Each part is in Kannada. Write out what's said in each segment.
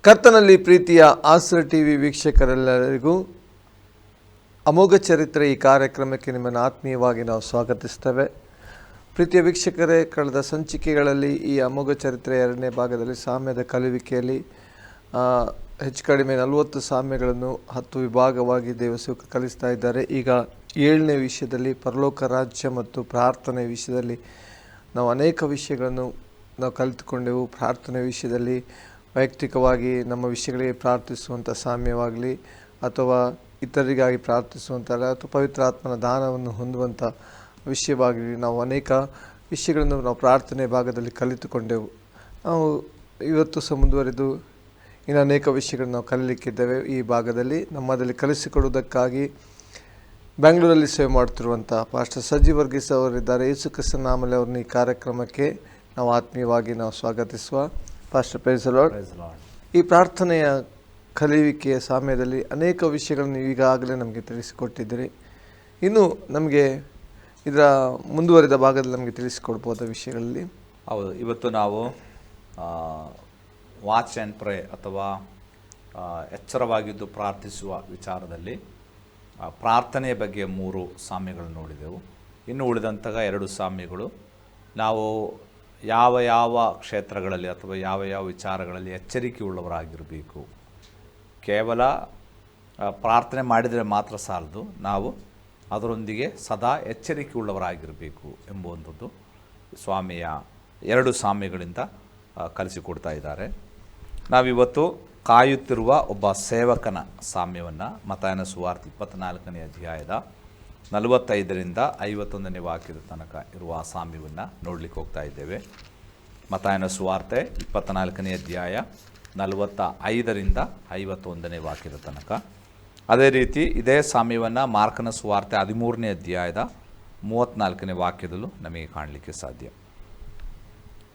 ಕರ್ತನಲ್ಲಿ ಪ್ರೀತಿಯ ಆಸರ್ ಟಿವಿ ವೀಕ್ಷಕರೆಲ್ಲರಿಗೂ ಅಮೋಘ ಚರಿತ್ರೆ ಈ ಕಾರ್ಯಕ್ರಮಕ್ಕೆ ನಿಮ್ಮನ್ನು ಆತ್ಮೀಯವಾಗಿ ನಾವು ಸ್ವಾಗತಿಸ್ತೇವೆ. ಪ್ರೀತಿಯ ವೀಕ್ಷಕರೇ, ಕಳೆದ ಸಂಚಿಕೆಗಳಲ್ಲಿ ಈ ಅಮೋಘ ಚರಿತ್ರೆ 2ನೇ ಭಾಗದಲ್ಲಿ ಸಾಮ್ಯದ ಕಲಿಯುವಿಕೆಯಲ್ಲಿ ಹೆಚ್ಚು ಕಡಿಮೆ 40 ಸಾಮ್ಯಗಳನ್ನು 10 ವಿಭಾಗವಾಗಿ ದೇವಸೇವಕ ಕಲಿಸ್ತಾ ಇದ್ದಾರೆ. ಈಗ 7ನೇ ವಿಷಯದಲ್ಲಿ ಪರಲೋಕ ರಾಜ್ಯ ಮತ್ತು ಪ್ರಾರ್ಥನೆ ವಿಷಯದಲ್ಲಿ ನಾವು ಅನೇಕ ವಿಷಯಗಳನ್ನು ನಾವು ಕಲಿತುಕೊಂಡೆವು. ಪ್ರಾರ್ಥನೆ ವಿಷಯದಲ್ಲಿ ವೈಯಕ್ತಿಕವಾಗಿ ನಮ್ಮ ವಿಷಯಗಳಿಗೆ ಪ್ರಾರ್ಥಿಸುವಂಥ ಸಾಮ್ಯವಾಗಲಿ ಅಥವಾ ಇತರರಿಗಾಗಿ ಪ್ರಾರ್ಥಿಸುವಂಥಲ್ಲ ಅಥವಾ ಪವಿತ್ರಾತ್ಮನ ದಾನವನ್ನು ಹೊಂದುವಂಥ ವಿಷಯವಾಗಲಿ ನಾವು ಅನೇಕ ವಿಷಯಗಳನ್ನು ನಾವು ಪ್ರಾರ್ಥನೆ ಭಾಗದಲ್ಲಿ ಕಲಿತುಕೊಂಡೆವು. ನಾವು ಇವತ್ತು ಸಹ ಮುಂದುವರೆದು ಇನ್ನು ಅನೇಕ ವಿಷಯಗಳನ್ನು ನಾವು ಕಲಿಯಲಿಕ್ಕಿದ್ದೇವೆ. ಈ ಭಾಗದಲ್ಲಿ ನಮ್ಮದಲ್ಲಿ ಕಲಿಸಿಕೊಡುವುದಕ್ಕಾಗಿ ಬೆಂಗಳೂರಲ್ಲಿ ಸೇವೆ ಮಾಡ್ತಿರುವಂಥ ಪಾಸ್ಟರ್ ಸಜ್ಜಿ ವರ್ಗೀಸ್ ಅವರಿದ್ದಾರೆ. ಯೇಸು ಕ್ರಿಸ್ತನ ನಾಮದಲ್ಲಿ ಅವ್ರನ್ನ ಈ ಕಾರ್ಯಕ್ರಮಕ್ಕೆ ನಾವು ಆತ್ಮೀಯವಾಗಿ ನಾವು ಸ್ವಾಗತಿಸುವ. Pastor praise the lord. ಈ ಪ್ರಾರ್ಥನೆಯ ಕಲಿಯುವಿಕೆಯ ಸಮಯದಲ್ಲಿ ಅನೇಕ ವಿಷಯಗಳನ್ನು ಈಗಾಗಲೇ ನಮಗೆ ತಿಳಿಸಿಕೊಟ್ಟಿದ್ದೀರಿ. ಇನ್ನು ನಮಗೆ ಇದರ ಮುಂದುವರಿದ ಭಾಗದಲ್ಲಿ ನಮಗೆ ತಿಳಿಸಿಕೊಡ್ಬೋದ ವಿಷಯಗಳಲ್ಲಿ? ಹೌದು, ಇವತ್ತು ನಾವು ವಾಚ್ ಆ್ಯಂಡ್ ಪ್ರೇ ಅಥವಾ ಎಚ್ಚರವಾಗಿದ್ದು ಪ್ರಾರ್ಥಿಸುವ ವಿಚಾರದಲ್ಲಿ ಪ್ರಾರ್ಥನೆಯ ಬಗ್ಗೆ 3 ಸಾಮ್ಯಗಳು ನೋಡಿದೆವು. ಇನ್ನು ಉಳಿದಂತಹ 2 ಸಾಮ್ಯಗಳು ನಾವು ಯಾವ ಕ್ಷೇತ್ರಗಳಲ್ಲಿ ಅಥವಾ ಯಾವ ವಿಚಾರಗಳಲ್ಲಿ ಎಚ್ಚರಿಕೆ ಉಳ್ಳವರಾಗಿರಬೇಕು. ಕೇವಲ ಪ್ರಾರ್ಥನೆ ಮಾಡಿದರೆ ಮಾತ್ರ ಸಾಲದು, ನಾವು ಅದರೊಂದಿಗೆ ಸದಾ ಎಚ್ಚರಿಕೆ ಉಳ್ಳವರಾಗಿರಬೇಕು ಎಂಬುವಂಥದ್ದು ಸ್ವಾಮಿಯ 2 ಸಾಮ್ಯಗಳಿಂದ ಕಲಿಸಿಕೊಡ್ತಾ ಇದ್ದಾರೆ. ನಾವಿವತ್ತು ಕಾಯುತ್ತಿರುವ ಒಬ್ಬ ಸೇವಕನ ಸಾಮ್ಯವನ್ನು ಮತ್ತಾಯನ ಸುವಾರ್ತೆ 24ನೇ ಅಧ್ಯಾಯದ 45ರಿಂದ 51ನೇ ವಾಕ್ಯದ ತನಕ ಇರುವ ಆ ಸಾಮ್ಯವನ್ನು ನೋಡಲಿಕ್ಕೆ ಹೋಗ್ತಾ ಇದ್ದೇವೆ. ಮತ್ತಾಯನ ಸುವಾರ್ತೆ 24ನೇ ಅಧ್ಯಾಯ 45ರಿಂದ 51ನೇ ವಾಕ್ಯದ ತನಕ. ಅದೇ ರೀತಿ ಇದೇ ಸಾಮ್ಯವನ್ನು ಮಾರ್ಕನ ಸುವಾರ್ತೆ 13ನೇ ಅಧ್ಯಾಯದ 34ನೇ ವಾಕ್ಯದಲ್ಲೂ ನಮಗೆ ಕಾಣಲಿಕ್ಕೆ ಸಾಧ್ಯ.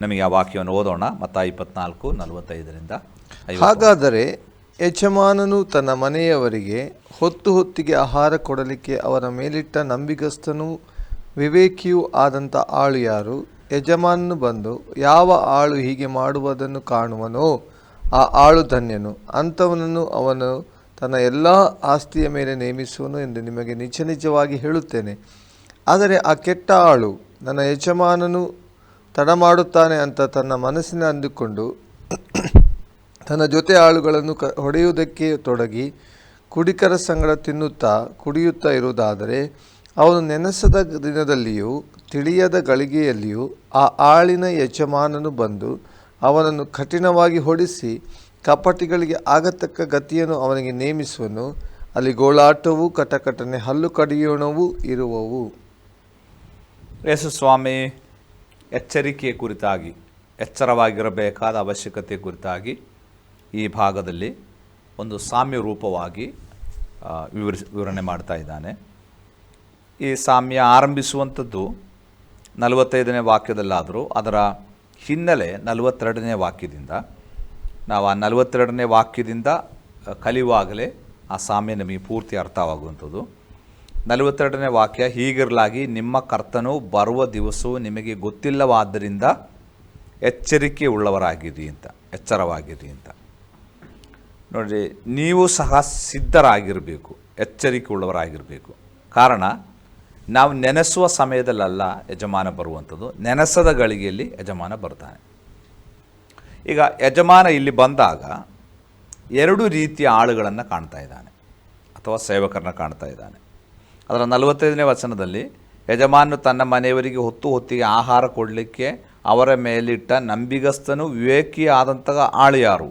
ನಮಗೆ ಆ ವಾಕ್ಯವನ್ನು ಓದೋಣ. ಮತ್ತಾಯ 24:45ರಿಂದ 50. ಹಾಗಾದರೆ ಯಜಮಾನನು ತನ್ನ ಮನೆಯವರಿಗೆ ಹೊತ್ತಿಗೆ ಆಹಾರ ಕೊಡಲಿಕ್ಕೆ ಅವರ ಮೇಲಿಟ್ಟ ನಂಬಿಗಸ್ತನೂ ವಿವೇಕಿಯೂ ಆದಂಥ ಆಳು ಯಾರು? ಯಜಮಾನನು ಬಂದು ಯಾವ ಆಳು ಹೀಗೆ ಮಾಡುವುದನ್ನು ಕಾಣುವನೋ ಆ ಆಳು ಧನ್ಯನು, ಅಂಥವನನ್ನು ಅವನು ತನ್ನ ಎಲ್ಲ ಆಸ್ತಿಯ ಮೇಲೆ ನೇಮಿಸುವನು ಎಂದು ನಿಮಗೆ ನಿಜವಾಗಿ ಹೇಳುತ್ತೇನೆ. ಆದರೆ ಆ ಕೆಟ್ಟ ಆಳು ನನ್ನ ಯಜಮಾನನು ತಡ ಮಾಡುತ್ತಾನೆ ಅಂತ ತನ್ನ ಮನಸ್ಸಿನ ಅಂದುಕೊಂಡು ತನ್ನ ಜೊತೆ ಆಳುಗಳನ್ನು ಹೊಡೆಯುವುದಕ್ಕೆ ತೊಡಗಿ ಕುಡಿಕರ ಸಂಗಡ ಕುಡಿಯುತ್ತಾ ಇರುವುದಾದರೆ ಅವನು ನೆನೆಸದ ದಿನದಲ್ಲಿಯೂ ತಿಳಿಯದ ಗಳಿಗೆಯಲ್ಲಿಯೂ ಆ ಆಳಿನ ಯಜಮಾನನು ಬಂದು ಅವನನ್ನು ಕಠಿಣವಾಗಿ ಹೊಡಿಸಿ ಕಪಟಿಗಳಿಗೆ ಆಗತಕ್ಕ ಗತಿಯನ್ನು ಅವನಿಗೆ ನೇಮಿಸುವನು. ಅಲ್ಲಿ ಗೋಳಾಟವೂ ಕಟಕಟನೆ ಹಲ್ಲು ಕಡಿಯೋಣವೂ ಇರುವವು. ಯೇಸು ಸ್ವಾಮಿ ಎಚ್ಚರಿಕೆಯ ಕುರಿತಾಗಿ, ಎಚ್ಚರವಾಗಿರಬೇಕಾದ ಅವಶ್ಯಕತೆ ಕುರಿತಾಗಿ ಈ ಭಾಗದಲ್ಲಿ ಒಂದು ಸಾಮ್ಯ ರೂಪವಾಗಿ ವಿವರಣೆ ಮಾಡ್ತಾ ಇದ್ದಾನೆ. ಈ ಸಾಮ್ಯ ಆರಂಭಿಸುವಂಥದ್ದು 45ನೇ ವಾಕ್ಯದಲ್ಲಾದರೂ ಅದರ ಹಿನ್ನೆಲೆ 42ನೇ ವಾಕ್ಯದಿಂದ. ನಾವು ಆ 42ನೇ ವಾಕ್ಯದಿಂದ ಕಲಿಯುವಾಗಲೇ ಆ ಸಾಮ್ಯ ನಮಗೆ ಪೂರ್ತಿ ಅರ್ಥವಾಗುವಂಥದ್ದು. 42ನೇ ವಾಕ್ಯ ಹೀಗಿರಲಾಗಿ ನಿಮ್ಮ ಕರ್ತನು ಬರುವ ದಿವಸವು ನಿಮಗೆ ಗೊತ್ತಿಲ್ಲವಾದ್ದರಿಂದ ಎಚ್ಚರಿಕೆ ಉಳ್ಳವರಾಗಿರಿ ಅಂತ, ಎಚ್ಚರವಾಗಿರಿ ಅಂತ. ನೋಡಿರಿ, ನೀವು ಸಹ ಸಿದ್ಧರಾಗಿರಬೇಕು, ಎಚ್ಚರಿಕೆ ಉಳ್ಳವರಾಗಿರಬೇಕು. ಕಾರಣ ನಾವು ನೆನೆಸುವ ಸಮಯದಲ್ಲ ಯಜಮಾನ ಬರುವಂಥದ್ದು, ನೆನೆಸದ ಗಳಿಗೆಯಲ್ಲಿ ಯಜಮಾನ ಬರ್ತಾನೆ. ಈಗ ಯಜಮಾನ ಇಲ್ಲಿ ಬಂದಾಗ 2 ರೀತಿಯ ಆಳುಗಳನ್ನು ಕಾಣ್ತಾ ಇದ್ದಾನೆ ಅಥವಾ ಸೇವಕರನ್ನ ಕಾಣ್ತಾ ಇದ್ದಾನೆ. ಅದರ 45ನೇ ವಚನದಲ್ಲಿ ಯಜಮಾನನು ತನ್ನ ಮನೆಯವರಿಗೆ ಹೊತ್ತಿಗೆ ಆಹಾರ ಕೊಡಲಿಕ್ಕೆ ಅವರ ಮೇಲಿಟ್ಟ ನಂಬಿಗಸ್ತನು ವಿವೇಕಿ ಆದಂತಹ ಆಳು ಯಾರು?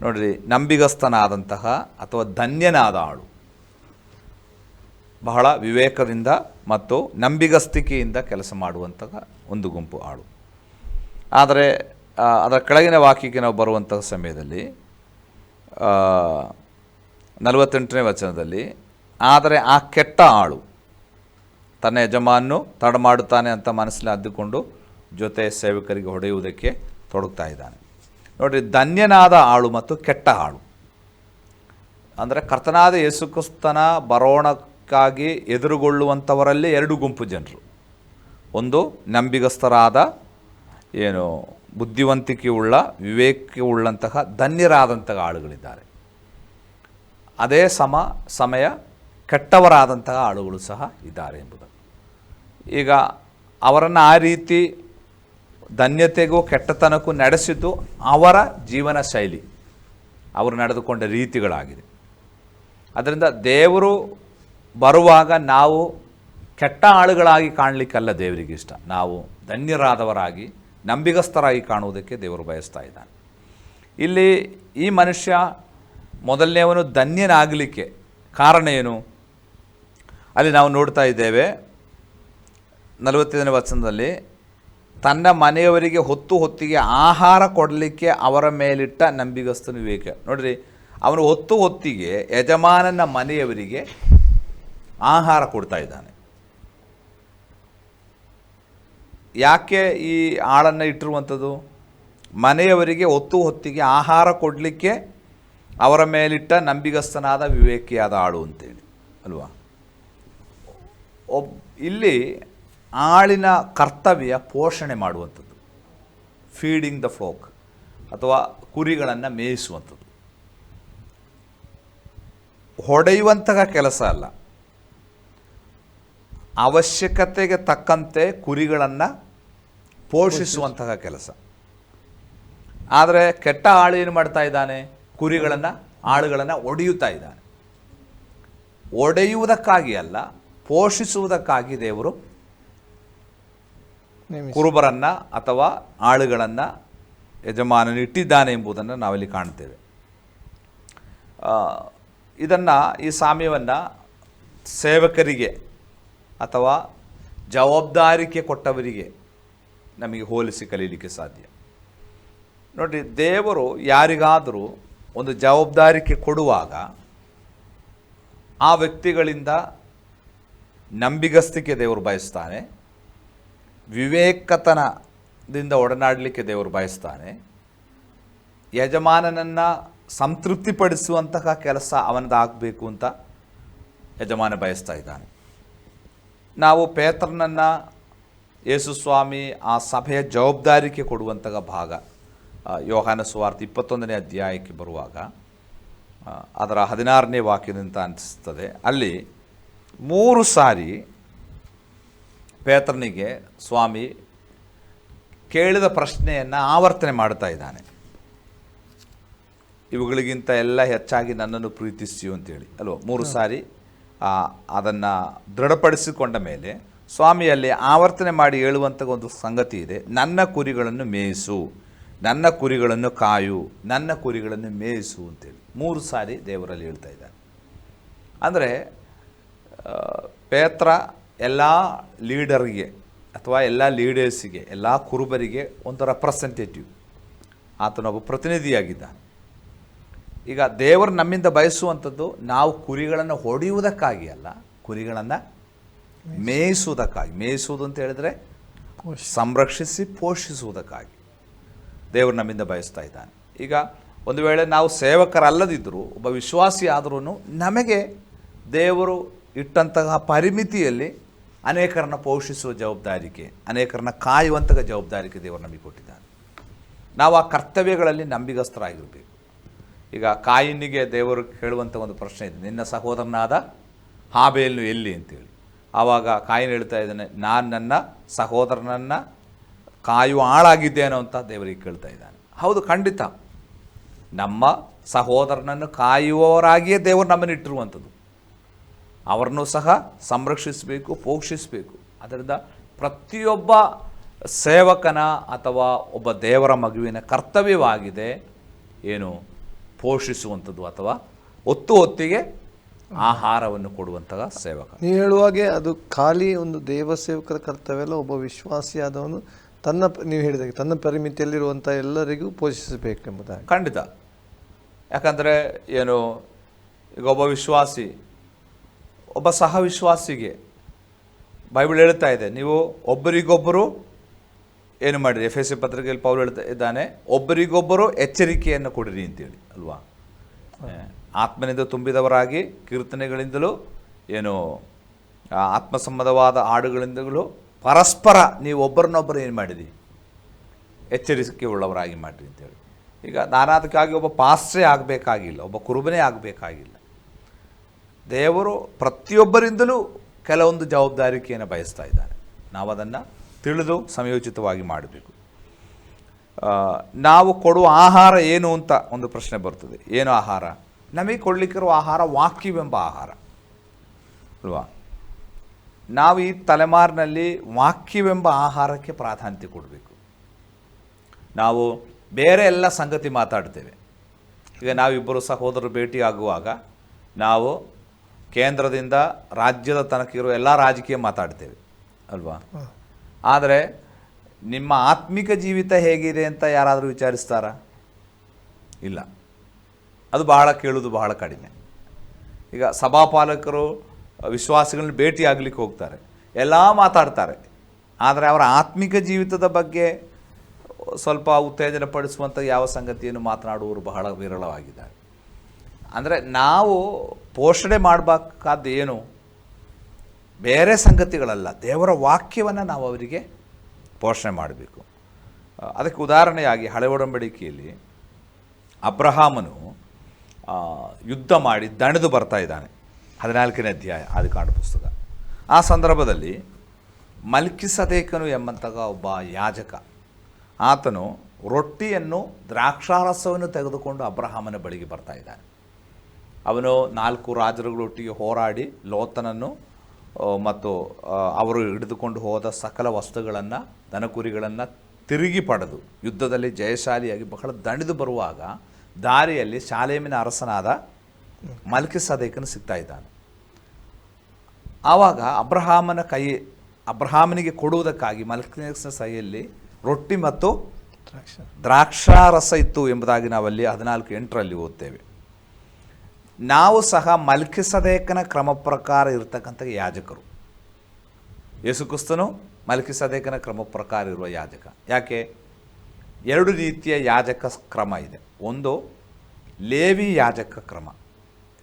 ನೋಡಿರಿ, ನಂಬಿಗಸ್ತನಾದಂತಹ ಅಥವಾ ಧನ್ಯನಾದ ಆಳು, ಬಹಳ ವಿವೇಕದಿಂದ ಮತ್ತು ನಂಬಿಗಸ್ತಿಕೆಯಿಂದ ಕೆಲಸ ಮಾಡುವಂತಹ ಒಂದು ಗುಂಪು ಆಳು. ಆದರೆ ಅದರ ಕೆಳಗಿನ ವಾಕ್ಯಕ್ಕೆ ನಾವು ಬರುವಂತಹ ಸಮಯದಲ್ಲಿ 48ನೇ ವಚನದಲ್ಲಿ, ಆದರೆ ಆ ಕೆಟ್ಟ ಆಳು ತನ್ನ ಯಜಮಾನನು ತಡ ಮಾಡುತ್ತಾನೆ ಅಂತ ಮನಸ್ಸಲ್ಲಿ ಅದ್ದುಕೊಂಡು ಜೊತೆ ಸೇವಕರಿಗೆ ಹೊಡೆಯುವುದಕ್ಕೆ ತೊಡಗ್ತಾ ಇದ್ದಾನೆ. ನೋಡಿರಿ, ಧನ್ಯನಾದ ಆಳು ಮತ್ತು ಕೆಟ್ಟ ಆಳು ಅಂದರೆ ಕರ್ತನಾದ ಯೇಸು ಕ್ರಿಸ್ತನ ಬರೋಣಕ್ಕಾಗಿ ಎದುರುಗೊಳ್ಳುವಂಥವರಲ್ಲಿ 2 ಗುಂಪು ಜನರು. ಒಂದು ನಂಬಿಗಸ್ತರಾದ ಬುದ್ಧಿವಂತಿಕೆಯುಳ್ಳ ವಿವೇಕವುಳ್ಳಂತಹ ಧನ್ಯರಾದಂತಹ ಆಳುಗಳಿದ್ದಾರೆ. ಅದೇ ಸಮಯ ಕೆಟ್ಟವರಾದಂತಹ ಆಳುಗಳು ಸಹ ಇದ್ದಾರೆ ಎಂಬುದು. ಈಗ ಅವರನ್ನು ಆ ರೀತಿ ಧನ್ಯತೆಗೂ ಕೆಟ್ಟತನಕ್ಕೂ ನಡೆಸಿದ್ದು ಅವರ ಜೀವನ ಶೈಲಿ, ಅವರು ನಡೆದುಕೊಂಡ ರೀತಿಗಳಾಗಿದೆ. ಅದರಿಂದ ದೇವರು ಬರುವಾಗ ನಾವು ಕೆಟ್ಟ ಆಳುಗಳಾಗಿ ಕಾಣಲಿಕ್ಕಲ್ಲ ದೇವರಿಗೆ ಇಷ್ಟ. ನಾವು ಧನ್ಯರಾದವರಾಗಿ ನಂಬಿಗಸ್ತರಾಗಿ ಕಾಣುವುದಕ್ಕೆ ದೇವರು ಬಯಸ್ತಾ ಇದ್ದಾನೆ. ಇಲ್ಲಿ ಈ ಮನುಷ್ಯ ಮೊದಲನೇವನು ಧನ್ಯನಾಗಲಿಕ್ಕೆ ಕಾರಣ ಏನು? ಅಲ್ಲಿ ನಾವು ನೋಡ್ತಾ ಇದ್ದೇವೆ 45ನೇ ವಚನದಲ್ಲಿ, ತನ್ನ ಮನೆಯವರಿಗೆ ಹೊತ್ತಿಗೆ ಆಹಾರ ಕೊಡಲಿಕ್ಕೆ ಅವರ ಮೇಲಿಟ್ಟ ನಂಬಿಗಸ್ತನು ವಿವೇಕ. ನೋಡ್ರಿ, ಅವನು ಹೊತ್ತಿಗೆ ಯಜಮಾನನ ಮನೆಯವರಿಗೆ ಆಹಾರ ಕೊಡ್ತಾ ಇದ್ದಾನೆ. ಯಾಕೆ ಈ ಆಳನ್ನು ಇಟ್ಟಿರುವಂಥದ್ದು? ಮನೆಯವರಿಗೆ ಹೊತ್ತಿಗೆ ಆಹಾರ ಕೊಡಲಿಕ್ಕೆ ಅವರ ಮೇಲಿಟ್ಟ ನಂಬಿಗಸ್ತನಾದ ವಿವೇಕಿಯಾದ ಆಳು ಅಂತೇಳಿ ಅಲ್ವಾ? ಇಲ್ಲಿ ಆಳಿನ ಕರ್ತವ್ಯ ಪೋಷಣೆ ಮಾಡುವಂಥದ್ದು, ಫೀಡಿಂಗ್ ದ ಫ್ಲೋಕ್ ಅಥವಾ ಕುರಿಗಳನ್ನು ಮೇಯಿಸುವಂಥದ್ದು. ಹೊಡೆಯುವಂತಹ ಕೆಲಸ ಅಲ್ಲ, ಅವಶ್ಯಕತೆಗೆ ತಕ್ಕಂತೆ ಕುರಿಗಳನ್ನು ಪೋಷಿಸುವಂತಹ ಕೆಲಸ. ಆದರೆ ಕೆಟ್ಟ ಆಳು ಏನು ಮಾಡ್ತಾ ಇದ್ದಾನೆ? ಆಳುಗಳನ್ನು ಒಡೆಯುತ್ತಾ ಇದ್ದಾನೆ. ಒಡೆಯುವುದಕ್ಕಾಗಿ ಅಲ್ಲ, ಪೋಷಿಸುವುದಕ್ಕಾಗಿ ದೇವರು ಕುರುಬರನ್ನು ಅಥವಾ ಆಳುಗಳನ್ನು ಯಜಮಾನನು ಇಟ್ಟಿದ್ದಾನೆ ಎಂಬುದನ್ನು ನಾವಿಲ್ಲಿ ಕಾಣ್ತೇವೆ. ಈ ಸಾಮ್ಯವನ್ನು ಸೇವಕರಿಗೆ ಅಥವಾ ಜವಾಬ್ದಾರಿಕೆ ಕೊಟ್ಟವರಿಗೆ ನಮಗೆ ಹೋಲಿಸಿ ಕಲೀಲಿಕ್ಕೆ ಸಾಧ್ಯ. ನೋಡಿ, ದೇವರು ಯಾರಿಗಾದರೂ ಒಂದು ಜವಾಬ್ದಾರಿಕೆ ಕೊಡುವಾಗ ಆ ವ್ಯಕ್ತಿಗಳಿಂದ ನಂಬಿಗಸ್ತಿಕೆ ದೇವರು ಬಯಸ್ತಾನೆ, ವಿವೇಕತನದಿಂದ ಒಡನಾಡಲಿಕ್ಕೆ ದೇವರು ಬಯಸ್ತಾನೆ, ಯಜಮಾನನನ್ನು ಸಂತೃಪ್ತಿಪಡಿಸುವಂತಹ ಕೆಲಸ ಅವನದಾಗಬೇಕು ಅಂತ ಯಜಮಾನ ಬಯಸ್ತಾ ಇದ್ದಾನೆ. ನಾವು ಪೇತ್ರನನ್ನು ಯೇಸು ಸ್ವಾಮಿ ಆ ಸಭೆಯ ಜವಾಬ್ದಾರಿಕೆ ಕೊಡುವಂತಹ ಭಾಗ ಯೋಹಾನ ಸುವಾರ್ತೆ 21ನೇ ಅಧ್ಯಾಯಕ್ಕೆ ಬರುವಾಗ ಅದರ 16ನೇ ವಾಕ್ಯದಂತ ಅನಿಸ್ತದೆ. ಅಲ್ಲಿ 3 ಸಾರಿ ಪೇತ್ರನಿಗೆ ಸ್ವಾಮಿ ಕೇಳಿದ ಪ್ರಶ್ನೆಯನ್ನು ಆವರ್ತನೆ ಮಾಡ್ತಾ ಇದ್ದಾನೆ. ಇವುಗಳಿಗಿಂತ ಎಲ್ಲ ಹೆಚ್ಚಾಗಿ ನನ್ನನ್ನು ಪ್ರೀತಿಸಿಯು ಅಂತೇಳಿ ಅಲ್ವ? 3 ಸಾರಿ ಅದನ್ನು ದೃಢಪಡಿಸಿಕೊಂಡ ಮೇಲೆ ಸ್ವಾಮಿಯಲ್ಲಿ ಆವರ್ತನೆ ಮಾಡಿ ಹೇಳುವಂಥ ಒಂದು ಸಂಗತಿ ಇದೆ, ನನ್ನ ಕುರಿಗಳನ್ನು ಮೇಯಿಸು, ನನ್ನ ಕುರಿಗಳನ್ನು ಕಾಯು, ನನ್ನ ಕುರಿಗಳನ್ನು ಮೇಯಿಸು ಅಂತೇಳಿ 3 ಸಾರಿ ದೇವರಲ್ಲಿ ಹೇಳ್ತಾ ಇದ್ದಾನೆ. ಅಂದರೆ ಪೇತ್ರ ಎಲ್ಲ ಲೀಡರಿಗೆ ಅಥವಾ ಎಲ್ಲ ಲೀಡರ್ಸಿಗೆ, ಎಲ್ಲ ಕುರುಬರಿಗೆ ಒಂದು ರೆಪ್ರೆಸೆಂಟೇಟಿವ್, ಆತನೊಬ್ಬ ಪ್ರತಿನಿಧಿಯಾಗಿದ್ದಾನೆ. ಈಗ ದೇವರು ನಮ್ಮಿಂದ ಬಯಸುವಂಥದ್ದು ನಾವು ಕುರಿಗಳನ್ನು ಹೊಡೆಯುವುದಕ್ಕಾಗಿ ಅಲ್ಲ, ಕುರಿಗಳನ್ನು ಮೇಯಿಸುವುದಕ್ಕಾಗಿ. ಮೇಯಿಸುವುದು ಅಂತ ಹೇಳಿದರೆ ಸಂರಕ್ಷಿಸಿ ಪೋಷಿಸುವುದಕ್ಕಾಗಿ ದೇವರು ನಮ್ಮಿಂದ ಬಯಸ್ತಾ ಇದ್ದಾನೆ. ಈಗ ಒಂದು ವೇಳೆ ನಾವು ಸೇವಕರಲ್ಲದಿದ್ದರೂ ಒಬ್ಬ ವಿಶ್ವಾಸಿ ಆದರೂ ನಮಗೆ ದೇವರು ಇಟ್ಟಂತಹ ಪರಿಮಿತಿಯಲ್ಲಿ ಅನೇಕರನ್ನು ಪೋಷಿಸುವ ಜವಾಬ್ದಾರಿಕೆ, ಅನೇಕರನ್ನು ಕಾಯುವಂತಹ ಜವಾಬ್ದಾರಿಕೆ ದೇವರು ನಮಗೆ ಕೊಟ್ಟಿದ್ದಾನೆ. ನಾವು ಆ ಕರ್ತವ್ಯಗಳಲ್ಲಿ ನಂಬಿಗಸ್ತರಾಗಿರಬೇಕು. ಈಗ ಕಾಯಿನಿಗೆ ದೇವರು ಕೇಳುವಂಥ ಒಂದು ಪ್ರಶ್ನೆ ಇದೆ, ನಿನ್ನ ಸಹೋದರನಾದ ಹಾಬೇಲ್ನು ಎಲ್ಲಿ ಅಂತೇಳಿ. ಆವಾಗ ಕಾಯಿನ್ ಹೇಳ್ತಾ ಇದ್ದಾನೆ, ನಾನು ನನ್ನ ಸಹೋದರನನ್ನು ಕಾಯುವ ಆಳಾಗಿದ್ದೇನೋ ಅಂತ ದೇವರಿಗೆ ಕೇಳ್ತಾ ಇದ್ದಾನೆ. ಹೌದು, ಖಂಡಿತ ನಮ್ಮ ಸಹೋದರನನ್ನು ಕಾಯುವವರಾಗಿಯೇ ದೇವರು ನಮ್ಮನ್ನು ಇಟ್ಟಿರುವಂಥದ್ದು. ಅವರನ್ನು ಸಹ ಸಂರಕ್ಷಿಸಬೇಕು, ಪೋಷಿಸಬೇಕು. ಅದರಿಂದ ಪ್ರತಿಯೊಬ್ಬ ಸೇವಕನ ಅಥವಾ ಒಬ್ಬ ದೇವರ ಮಗುವಿನ ಕರ್ತವ್ಯವಾಗಿದೆ ಏನು? ಪೋಷಿಸುವಂಥದ್ದು ಅಥವಾ ಹೊತ್ತಿಗೆ ಆಹಾರವನ್ನು ಕೊಡುವಂತಹ ಸೇವಕ. ನೀವು ಹೇಳುವಾಗೆ ಅದು ಖಾಲಿ ಒಂದು ದೇವ ಸೇವಕರ ಕರ್ತವ್ಯ ಅಲ್ಲ, ಒಬ್ಬ ವಿಶ್ವಾಸಿಯಾದವನು ನೀವು ಹೇಳಿದಾಗ ತನ್ನ ಪರಿಮಿತಿಯಲ್ಲಿರುವಂಥ ಎಲ್ಲರಿಗೂ ಪೋಷಿಸಬೇಕೆಂಬುದಾಗಿ. ಖಂಡಿತ. ಯಾಕಂದರೆ ಏನು, ಈಗ ಒಬ್ಬ ವಿಶ್ವಾಸಿ ಒಬ್ಬ ಸಹ ವಿಶ್ವಾಸಿಗೆ ಬೈಬಲ್ ಹೇಳ್ತಾ ಇದೆ, ನೀವು ಒಬ್ಬರಿಗೊಬ್ಬರು ಏನು ಮಾಡಿರಿ? ಎಫೆಸ ಪತ್ರಿಕೆಯಲ್ಲಿ ಪೌಲ್ ಹೇಳ್ತಾ ಇದ್ದಾನೆ, ಒಬ್ಬರಿಗೊಬ್ಬರು ಎಚ್ಚರಿಕೆಯನ್ನು ಕೊಡಿರಿ ಅಂತೇಳಿ ಅಲ್ವಾ? ಆತ್ಮನಿಂದ ತುಂಬಿದವರಾಗಿ ಕೀರ್ತನೆಗಳಿಂದಲೂ ಏನು ಆತ್ಮಸಂಬಂಧವಾದ ಹಾಡುಗಳಿಂದಲೂ ಪರಸ್ಪರ ನೀವು ಒಬ್ಬರನ್ನೊಬ್ಬರು ಏನು ಮಾಡಿರಿ? ಎಚ್ಚರಿಕೆ ಉಳ್ಳವರಾಗಿ ಮಾಡಿರಿ ಅಂತೇಳಿ. ಈಗ ನಾನು ಅದಕ್ಕಾಗಿ ಒಬ್ಬ ಪಾಸ್ಟ್ರೇ ಆಗಬೇಕಾಗಿಲ್ಲ, ಒಬ್ಬ ಕುರುಬನೇ ಆಗಬೇಕಾಗಿಲ್ಲ. ದೇವರು ಪ್ರತಿಯೊಬ್ಬರಿಂದಲೂ ಕೆಲವೊಂದು ಜವಾಬ್ದಾರಿಕೆಯನ್ನು ಬಯಸ್ತಾ ಇದ್ದಾರೆ. ನಾವು ಅದನ್ನು ತಿಳಿದು ಸಮಯೋಚಿತವಾಗಿ ಮಾಡಬೇಕು. ನಾವು ಕೊಡುವ ಆಹಾರ ಏನು ಅಂತ ಒಂದು ಪ್ರಶ್ನೆ ಬರ್ತದೆ. ಏನು ಆಹಾರ? ನಮಗೆ ಕೊಡಲಿಕ್ಕಿರುವ ಆಹಾರ ವಾಕ್ಯವೆಂಬ ಆಹಾರ ಅಲ್ವಾ? ನಾವು ಈ ತಲೆಮಾರಿನಲ್ಲಿ ವಾಕ್ಯವೆಂಬ ಆಹಾರಕ್ಕೆ ಪ್ರಾಧಾನ್ಯತೆ ಕೊಡಬೇಕು. ನಾವು ಬೇರೆ ಎಲ್ಲ ಸಂಗತಿ ಮಾತಾಡ್ತೇವೆ. ಈಗ ನಾವಿಬ್ಬರು ಸಹೋದರರು ಭೇಟಿಯಾಗುವಾಗ ನಾವು ಕೇಂದ್ರದಿಂದ ರಾಜ್ಯದ ತನಕ ಇರೋ ಎಲ್ಲ ರಾಜಕೀಯ ಮಾತಾಡ್ತೇವೆ ಅಲ್ವಾ? ಆದರೆ ನಿಮ್ಮ ಆತ್ಮಿಕ ಜೀವಿತ ಹೇಗಿದೆ ಅಂತ ಯಾರಾದರೂ ವಿಚಾರಿಸ್ತಾರಾ? ಇಲ್ಲ. ಅದು ಬಹಳ ಕೇಳೋದು ಬಹಳ ಕಡಿಮೆ. ಈಗ ಸಭಾಪಾಲಕರು ವಿಶ್ವಾಸಿಗಳನ್ನ ಭೇಟಿ ಆಗಲಿಕ್ಕೆ ಹೋಗ್ತಾರೆ, ಎಲ್ಲ ಮಾತಾಡ್ತಾರೆ, ಆದರೆ ಅವರ ಆತ್ಮಿಕ ಜೀವಿತದ ಬಗ್ಗೆ ಸ್ವಲ್ಪ ಉತ್ತೇಜನ ಪಡಿಸುವಂಥ ಯಾವ ಸಂಗತಿಯನ್ನು ಮಾತನಾಡುವವರು ಬಹಳ ವಿರಳವಾಗಿದ್ದಾರೆ. ಅಂದರೆ ನಾವು ಪೋಷಣೆ ಮಾಡಬೇಕಾದ್ದು ಏನು? ಬೇರೆ ಸಂಗತಿಗಳಲ್ಲ, ದೇವರ ವಾಕ್ಯವನ್ನು ನಾವು ಅವರಿಗೆ ಪೋಷಣೆ ಮಾಡಬೇಕು. ಅದಕ್ಕೆ ಉದಾಹರಣೆಯಾಗಿ ಹಳೆ ಒಡಂಬಡಿಕೆಯಲ್ಲಿ ಅಬ್ರಹಾಮನು ಯುದ್ಧ ಮಾಡಿ ದಣಿದು ಬರ್ತಾ ಇದ್ದಾನೆ. 14ನೇ ಅಧ್ಯಾಯ ಆದಿಕಾಂಡ ಪುಸ್ತಕ. ಆ ಸಂದರ್ಭದಲ್ಲಿ ಮಲ್ಕಿಸದೇಕನು ಎಂಬಂತಹ ಒಬ್ಬ ಯಾಜಕ, ಆತನು ರೊಟ್ಟಿಯನ್ನು ದ್ರಾಕ್ಷಾರಸವನ್ನು ತೆಗೆದುಕೊಂಡು ಅಬ್ರಹಾಮನ ಬಳಿಗೆ ಬರ್ತಾ ಇದ್ದಾನೆ. ಅವನು 4 ರಾಜರುಗಳೊಟ್ಟಿಗೆ ಹೋರಾಡಿ ಲೋತನನ್ನು ಮತ್ತು ಅವರು ಹಿಡಿದುಕೊಂಡು ಹೋದ ಸಕಲ ವಸ್ತುಗಳನ್ನು, ದನಕುರಿಗಳನ್ನು ತಿರುಗಿ ಪಡೆದು ಯುದ್ಧದಲ್ಲಿ ಜಯಶಾಲಿಯಾಗಿ ಬಹಳ ದಣಿದು ಬರುವಾಗ ದಾರಿಯಲ್ಲಿ ಶಾಲೇಮಿನ ಅರಸನಾದ ಮಲ್ಕಿಸದೇಕನು ಸಿಗ್ತಾ ಇದ್ದಾನೆ. ಆವಾಗ ಅಬ್ರಹಾಮನಿಗೆ ಕೊಡುವುದಕ್ಕಾಗಿ ಮಲ್ಕಿಸನ ಕೈಯಲ್ಲಿ ರೊಟ್ಟಿ ಮತ್ತು ದ್ರಾಕ್ಷಾರಸ ಇತ್ತು ಎಂಬುದಾಗಿ ನಾವಲ್ಲಿ 14:8 ಓದ್ತೇವೆ. ನಾವು ಸಹ ಮಲ್ಕಿಸದೇಕನ ಕ್ರಮ ಪ್ರಕಾರ ಇರತಕ್ಕಂಥ ಯಾಜಕರು. ಯೇಸುಕ್ರಿಸ್ತನು ಮಲ್ಕಿಸದೇಕನ ಕ್ರಮ ಪ್ರಕಾರ ಇರುವ ಯಾಜಕ. ಯಾಕೆ? 2 ರೀತಿಯ ಯಾಜಕ ಕ್ರಮ ಇದೆ. ಒಂದು ಲೇವಿ ಯಾಜಕ ಕ್ರಮ,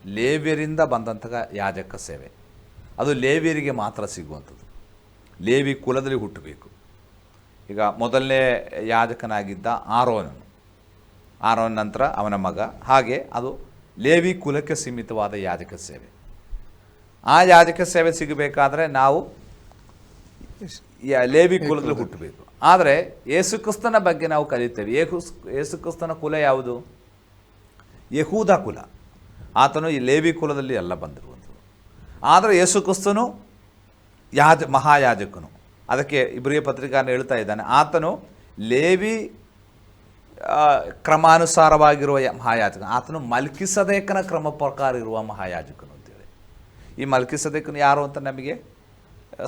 ಲೇವಿಯರಿಂದ ಬಂದಂತಹ ಯಾಜಕ ಸೇವೆ. ಅದು ಲೇವಿಯರಿಗೆ ಮಾತ್ರ ಸಿಗುವಂಥದ್ದು. ಲೇವಿ ಕುಲದಲ್ಲಿ ಹುಟ್ಟಬೇಕು. ಈಗ ಮೊದಲನೇ ಯಾಜಕನಾಗಿದ್ದ ಆರೋನ್ ನಂತರ ಅವನ ಮಗ, ಹಾಗೆ ಅದು ಲೇವಿ ಕುಲಕ್ಕೆ ಸೀಮಿತವಾದ ಯಾಜಕ ಸೇವೆ. ಆ ಯಾಜಕ ಸೇವೆ ಸಿಗಬೇಕಾದ್ರೆ ನಾವು ಲೇವಿ ಕುಲದಲ್ಲಿ ಹುಟ್ಟಬೇಕು. ಆದರೆ ಯೇಸುಕ್ರಿಸ್ತನ ಬಗ್ಗೆ ನಾವು ಕಲಿತೇವೆ. ಯೇಸುಕ್ರಿಸ್ತನ ಕುಲ ಯಾವುದು? ಯಹೂದ ಕುಲ. ಆತನು ಈ ಲೇವಿ ಕುಲದಲ್ಲಿ ಎಲ್ಲ ಬಂದಿರುವಂಥದ್ದು. ಆದರೆ ಯೇಸುಕ್ರಿಸ್ತನು ಮಹಾಯಾಜಕನು. ಅದಕ್ಕೆ ಇಬ್ರಿಯ ಪತ್ರಿಕಾರನು ಹೇಳ್ತಾ ಇದ್ದಾನೆ, ಆತನು ಲೇವಿ ಕ್ರಮಾನುಸಾರವಾಗಿರುವ ಮಹಾಯಾಜಕ, ಆತನು ಮಲ್ಕಿಸದೇಕನ ಕ್ರಮ ಪ್ರಕಾರ ಇರುವ ಮಹಾಯಾಜಕನು ಅಂತೇಳಿ. ಈ ಮಲ್ಕಿಸದೇಕನು ಯಾರು ಅಂತ ನಮಗೆ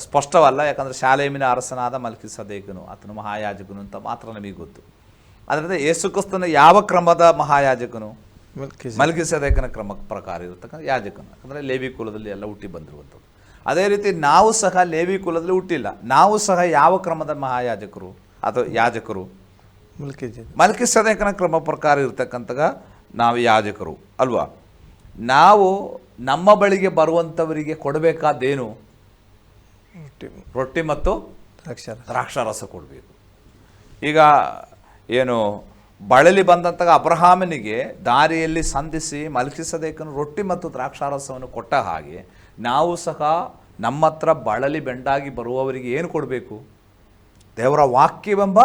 ಸ್ಪಷ್ಟವಲ್ಲ. ಯಾಕಂದರೆ ಶಾಲೇಮಿನ ಅರಸನಾದ ಮಲ್ಕಿಸದೇಕನು ಆತನು ಮಹಾಯಾಜಕನು ಅಂತ ಮಾತ್ರ ನಮಗೆ ಗೊತ್ತು. ಅದರಿಂದ ಯೇಸುಕ್ರಿಸ್ತನ ಯಾವ ಕ್ರಮದ ಮಹಾಯಾಜಕನು? ಮಲ್ಕಿಸದೇಕನ ಕ್ರಮ ಪ್ರಕಾರ ಇರತಕ್ಕಂಥ ಯಾಜಕನು. ಯಾಕಂದರೆ ಲೇವಿ ಕುಲದಲ್ಲಿ ಎಲ್ಲ ಹುಟ್ಟಿ ಬಂದಿರುವಂಥದ್ದು. ಅದೇ ರೀತಿ ನಾವು ಸಹ ಲೇವಿ ಕುಲದಲ್ಲಿ ಹುಟ್ಟಿಲ್ಲ. ನಾವು ಸಹ ಯಾವ ಕ್ರಮದ ಮಹಾಯಾಜಕರು ಅಥವಾ ಯಾಜಕರು? ಮಲ್ಕಿಸದೇಕನ ಕ್ರಮ ಪ್ರಕಾರ ಇರತಕ್ಕಂಥ ನಾವು ಯಾಜಕರು ಅಲ್ವಾ? ನಾವು ನಮ್ಮ ಬಳಿಗೆ ಬರುವಂಥವರಿಗೆ ಕೊಡಬೇಕಾದ್ದೇನು? ರೊಟ್ಟಿ ಮತ್ತು ದ್ರಾಕ್ಷಾರಸ ಕೊಡಬೇಕು. ಈಗ ಏನು ಬಳಲಿ ಬಂದಂತಹ ಅಬ್ರಹಾಮನಿಗೆ ದಾರಿಯಲ್ಲಿ ಸಂಧಿಸಿ ಮಲ್ಕಿಸದೇಕನು ರೊಟ್ಟಿ ಮತ್ತು ದ್ರಾಕ್ಷಾರಸವನ್ನು ಕೊಟ್ಟ ಹಾಗೆ ನಾವು ಸಹ ನಮ್ಮ ಹತ್ರ ಬಳಲಿ ಬೆಂಡಾಗಿ ಬರುವವರಿಗೆ ಏನು ಕೊಡಬೇಕು? ದೇವರ ವಾಕ್ಯವೆಂಬ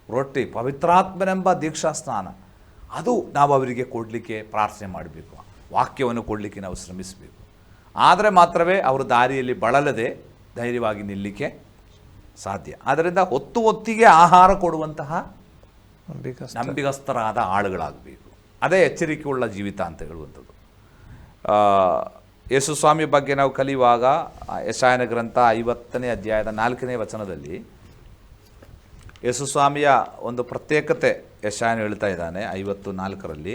ರೊಟ್ಟಿ, ಪವಿತ್ರಾತ್ಮನೆಂಬ ದೀಕ್ಷಾ ಸ್ನಾನ, ಅದು ನಾವು ಅವರಿಗೆ ಕೊಡಲಿಕ್ಕೆ ಪ್ರಾರ್ಥನೆ ಮಾಡಬೇಕು. ವಾಕ್ಯವನ್ನು ಕೊಡಲಿಕ್ಕೆ ನಾವು ಶ್ರಮಿಸಬೇಕು. ಆದರೆ ಮಾತ್ರವೇ ಅವರು ದಾರಿಯಲ್ಲಿ ಬಳಲದೆ ಧೈರ್ಯವಾಗಿ ನಿಲ್ಲಲಿಕ್ಕೆ ಸಾಧ್ಯ. ಆದ್ದರಿಂದ ಹೊತ್ತಿಗೆ ಆಹಾರ ಕೊಡುವಂತಹ ನಂಬಿಗಸ್ತರಾದ ಆಳುಗಳಾಗಬೇಕು. ಅದೇ ಎಚ್ಚರಿಕೆ ಉಳ್ಳ ಜೀವಿತ ಅಂತ ಹೇಳುವಂಥದ್ದು. ಯೇಸು ಸ್ವಾಮಿ ಬಗ್ಗೆ ನಾವು ಕಲಿಯುವಾಗ ಯೆಶಾಯನ ಗ್ರಂಥ 50ನೇ ಅಧ್ಯಾಯದ 4ನೇ ವಚನದಲ್ಲಿ ಯೇಸು ಸ್ವಾಮಿಯ ಒಂದು ಪ್ರತ್ಯೇಕತೆ ಯೆಶಾಯನ ಹೇಳ್ತಾ ಇದ್ದಾನೆ. 54ರಲ್ಲಿ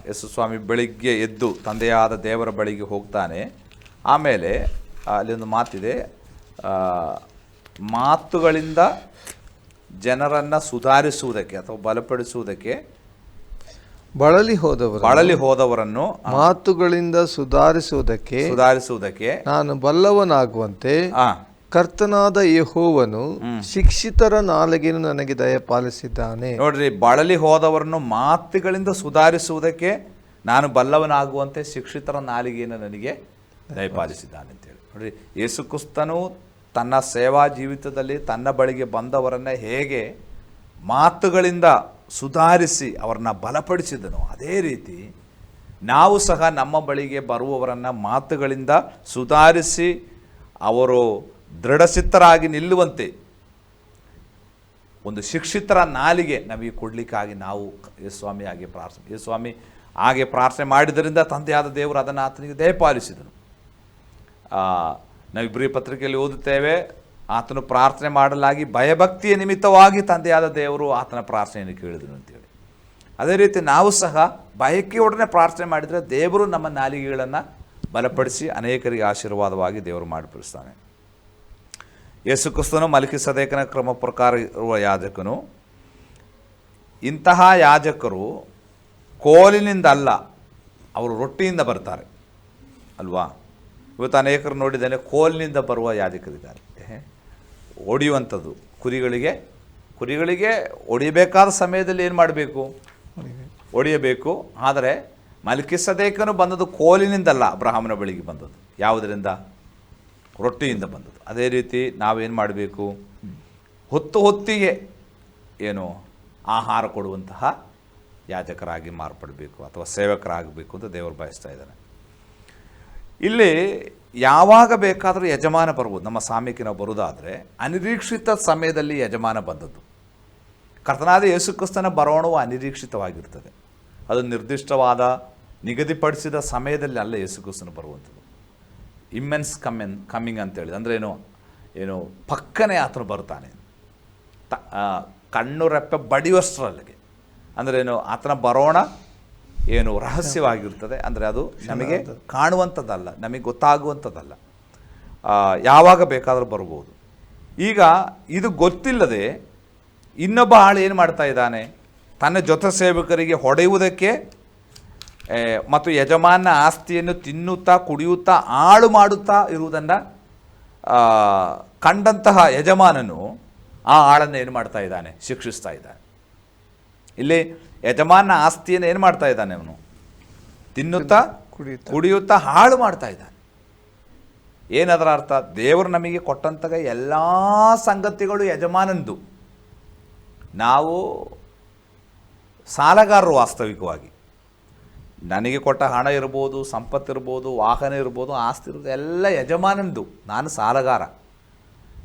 ಯೇಸು ಸ್ವಾಮಿ ಬೆಳಿಗ್ಗೆ ಎದ್ದು ತಂದೆಯಾದ ದೇವರ ಬಳಿಗೆ ಹೋಗ್ತಾನೆ. ಆಮೇಲೆ ಅಲ್ಲಿ ಒಂದು ಮಾತಿದೆ, ಮಾತುಗಳಿಂದ ಜನರನ್ನು ಸುಧಾರಿಸುವುದಕ್ಕೆ ಅಥವಾ ಬಲಪಡಿಸುವುದಕ್ಕೆ ಬಳಲಿ ಹೋದವರನ್ನು ಮಾತುಗಳಿಂದ ಸುಧಾರಿಸುವುದಕ್ಕೆ ಸುಧಾರಿಸುವುದಕ್ಕೆ ನಾನು ಬಲ್ಲವನಾಗುವಂತೆ ಕರ್ತನಾದ ಯೆಹೋವನು ಶಿಕ್ಷಿತರ ನಾಲಿಗೆಯನ್ನು ನನಗೆ ದಯಪಾಲಿಸಿದ್ದಾನೆ. ನೋಡ್ರಿ, ಬಳಲಿ ಹೋದವರನ್ನು ಮಾತುಗಳಿಂದ ಸುಧಾರಿಸುವುದಕ್ಕೆ ನಾನು ಬಲ್ಲವನಾಗುವಂತೆ ಶಿಕ್ಷಿತರ ನಾಲಿಗೆಯನ್ನು ನನಗೆ ದಯಪಾಲಿಸಿದ್ದಾನೆ ಅಂತೇಳಿ. ನೋಡ್ರಿ, ಯೇಸು ಕ್ರಿಸ್ತನು ತನ್ನ ಸೇವಾ ಜೀವಿತದಲ್ಲಿ ತನ್ನ ಬಳಿಗೆ ಬಂದವರನ್ನು ಹೇಗೆ ಮಾತುಗಳಿಂದ ಸುಧಾರಿಸಿ ಅವರನ್ನು ಬಲಪಡಿಸಿದನು, ಅದೇ ರೀತಿ ನಾವು ಸಹ ನಮ್ಮ ಬಳಿಗೆ ಬರುವವರನ್ನು ಮಾತುಗಳಿಂದ ಸುಧಾರಿಸಿ ಅವರು ದೃಢಚಿತ್ತರಾಗಿ ನಿಲ್ಲುವಂತೆ ಒಂದು ಶಿಕ್ಷಿತರ ನಾಲಿಗೆ ನಮಗೆ ಕೊಡಲಿಕ್ಕಾಗಿ ನಾವು ಯೇಸುಸ್ವಾಮಿ ಹಾಗೆ ಪ್ರಾರ್ಥನೆ ಮಾಡಿದ್ದರಿಂದ ತಂದೆಯಾದ ದೇವರು ಅದನ್ನು ಆತನಿಗೆ ದಯಪಾಲಿಸಿದನು. ನಾವು ಇಬ್ರಿಯ ಪತ್ರಿಕೆಯಲ್ಲಿ ಓದುತ್ತೇವೆ, ಆತನು ಪ್ರಾರ್ಥನೆ ಮಾಡಲಾಗಿ ಭಯಭಕ್ತಿಯ ನಿಮಿತ್ತವಾಗಿ ತಂದೆಯಾದ ದೇವರು ಆತನ ಪ್ರಾರ್ಥನೆಯನ್ನು ಕೇಳಿದನು ಅಂತೇಳಿ. ಅದೇ ರೀತಿ ನಾವು ಸಹ ಬಯಕೆಯೊಡನೆ ಪ್ರಾರ್ಥನೆ ಮಾಡಿದರೆ ದೇವರು ನಮ್ಮ ನಾಲಿಗೆಗಳನ್ನು ಬಲಪಡಿಸಿ ಅನೇಕರಿಗೆ ಆಶೀರ್ವಾದವಾಗಿ ದೇವರು ಮಾಡಿಪಡಿಸ್ತಾನೆ. ಯೇಸು ಕ್ರಿಸ್ತನು ಮಲ್ಕಿಸದೇಕನ ಕ್ರಮ ಪ್ರಕಾರ ಇರುವ ಯಾಜಕನು. ಇಂತಹ ಯಾಜಕರು ಕೋಲಿನಿಂದ ಅಲ್ಲ, ಅವರು ರೊಟ್ಟಿಯಿಂದ ಬರ್ತಾರೆ ಅಲ್ವಾ. ಇವತ್ತು ಅನೇಕರು ನೋಡಿದ್ದೇನೆ, ಕೋಲಿನಿಂದ ಬರುವ ಯಾಜಕರಿದ್ದಾರೆ. ಹೊಡೆಯುವಂಥದ್ದು, ಕುರಿಗಳಿಗೆ ಹೊಡಿಬೇಕಾದ ಸಮಯದಲ್ಲಿ ಏನು ಮಾಡಬೇಕು? ಹೊಡೆಯಬೇಕು. ಆದರೆ ಮಲ್ಕಿಸದೇಕನು ಬಂದದ್ದು ಕೋಲಿನಿಂದಲ್ಲ, ಅಬ್ರಹಾಮನ ಬಳಿಗೆ ಬಂದದ್ದು ಯಾವುದರಿಂದ? ರೊಟ್ಟಿಯಿಂದ ಬಂದದ್ದು. ಅದೇ ರೀತಿ ನಾವೇನು ಮಾಡಬೇಕು? ಹೊತ್ತಿಗೆ ಏನು ಆಹಾರ ಕೊಡುವಂತಹ ಯಾಜಕರಾಗಿ ಮಾರ್ಪಡಬೇಕು ಅಥವಾ ಸೇವಕರಾಗಬೇಕು ಅಂತ ದೇವರು ಬಯಸ್ತಾ ಇದ್ದಾನೆ. ಇಲ್ಲಿ ಯಾವಾಗ ಬೇಕಾದರೂ ಯಜಮಾನ ಬರ್ಬೋದು. ನಮ್ಮ ಸಾಮ್ಯಕ್ಕೆ ನಾವು ಬರುವುದಾದರೆ ಅನಿರೀಕ್ಷಿತ ಸಮಯದಲ್ಲಿ ಯಜಮಾನ ಬಂದದ್ದು. ಕರ್ತನಾದ ಯೇಸು ಕ್ರಿಸ್ತನ ಬರೋಣವು ಅನಿರೀಕ್ಷಿತವಾಗಿರ್ತದೆ. ಅದು ನಿರ್ದಿಷ್ಟವಾದ ನಿಗದಿಪಡಿಸಿದ ಸಮಯದಲ್ಲಿ ಅಲ್ಲ ಯೇಸು ಕ್ರಿಸ್ತನ ಬರುವಂಥದ್ದು. ಇಮ್ಮೆನ್ಸ್ ಕಮ್ಮಿಂಗ್ ಅಂತೇಳಿ ಅಂದರೆ ಏನು ಪಕ್ಕನೆ ಆತನು ಬರ್ತಾನೆ, ಕಣ್ಣು ರೆಪ್ಪೆ ಬಡಿಯುವಷ್ಟರಲ್ಲಿಗೆ. ಅಂದ್ರೇನು? ಆತನ ಬರೋಣ ಏನು ರಹಸ್ಯವಾಗಿರ್ತದೆ. ಅಂದರೆ ಅದು ನಮಗೆ ಕಾಣುವಂಥದ್ದಲ್ಲ, ನಮಗೆ ಗೊತ್ತಾಗುವಂಥದ್ದಲ್ಲ. ಯಾವಾಗ ಬೇಕಾದರೂ ಬರ್ಬೋದು. ಈಗ ಇದು ಗೊತ್ತಿಲ್ಲದೆ ಇನ್ನೊಬ್ಬ ಆಳು ಏನು ಮಾಡ್ತಾ ಇದ್ದಾನೆ? ತನ್ನ ಜೊತೆ ಸೇವಕರಿಗೆ ಹೊಡೆಯುವುದಕ್ಕೆ ಮತ್ತು ಯಜಮಾನ ಆಸ್ತಿಯನ್ನು ತಿನ್ನುತ್ತಾ ಕುಡಿಯುತ್ತಾ ಹಾಳು ಮಾಡುತ್ತಾ ಇರುವುದನ್ನು ಕಂಡಂತಹ ಯಜಮಾನನು ಆ ಆಳನ್ನು ಏನು ಮಾಡ್ತಾ ಇದ್ದಾನೆ? ಶಿಕ್ಷಿಸ್ತಾ ಇದ್ದಾನೆ. ಇಲ್ಲಿ ಯಜಮಾನ ಆಸ್ತಿಯನ್ನು ಏನು ಮಾಡ್ತಾ ಇದ್ದಾನೆ? ಅವನು ತಿನ್ನುತ್ತಾ ಕುಡಿಯುತ್ತಾ ಹಾಳು ಮಾಡ್ತಾ ಇದ್ದಾನೆ. ಏನದರ ಅರ್ಥ? ದೇವರು ನಮಗೆ ಕೊಟ್ಟಂತಹ ಎಲ್ಲ ಸಂಗತಿಗಳು ಯಜಮಾನಂದು. ನಾವು ಸಾಲಗಾರರು. ವಾಸ್ತವಿಕವಾಗಿ ನನಗೆ ಕೊಟ್ಟ ಹಣ ಇರ್ಬೋದು, ಸಂಪತ್ತಿರ್ಬೋದು, ವಾಹನ ಇರ್ಬೋದು, ಆಸ್ತಿ ಇರ್ಬೋದು, ಎಲ್ಲ ಯಜಮಾನಂದು. ನಾನು ಸಾಲಗಾರ.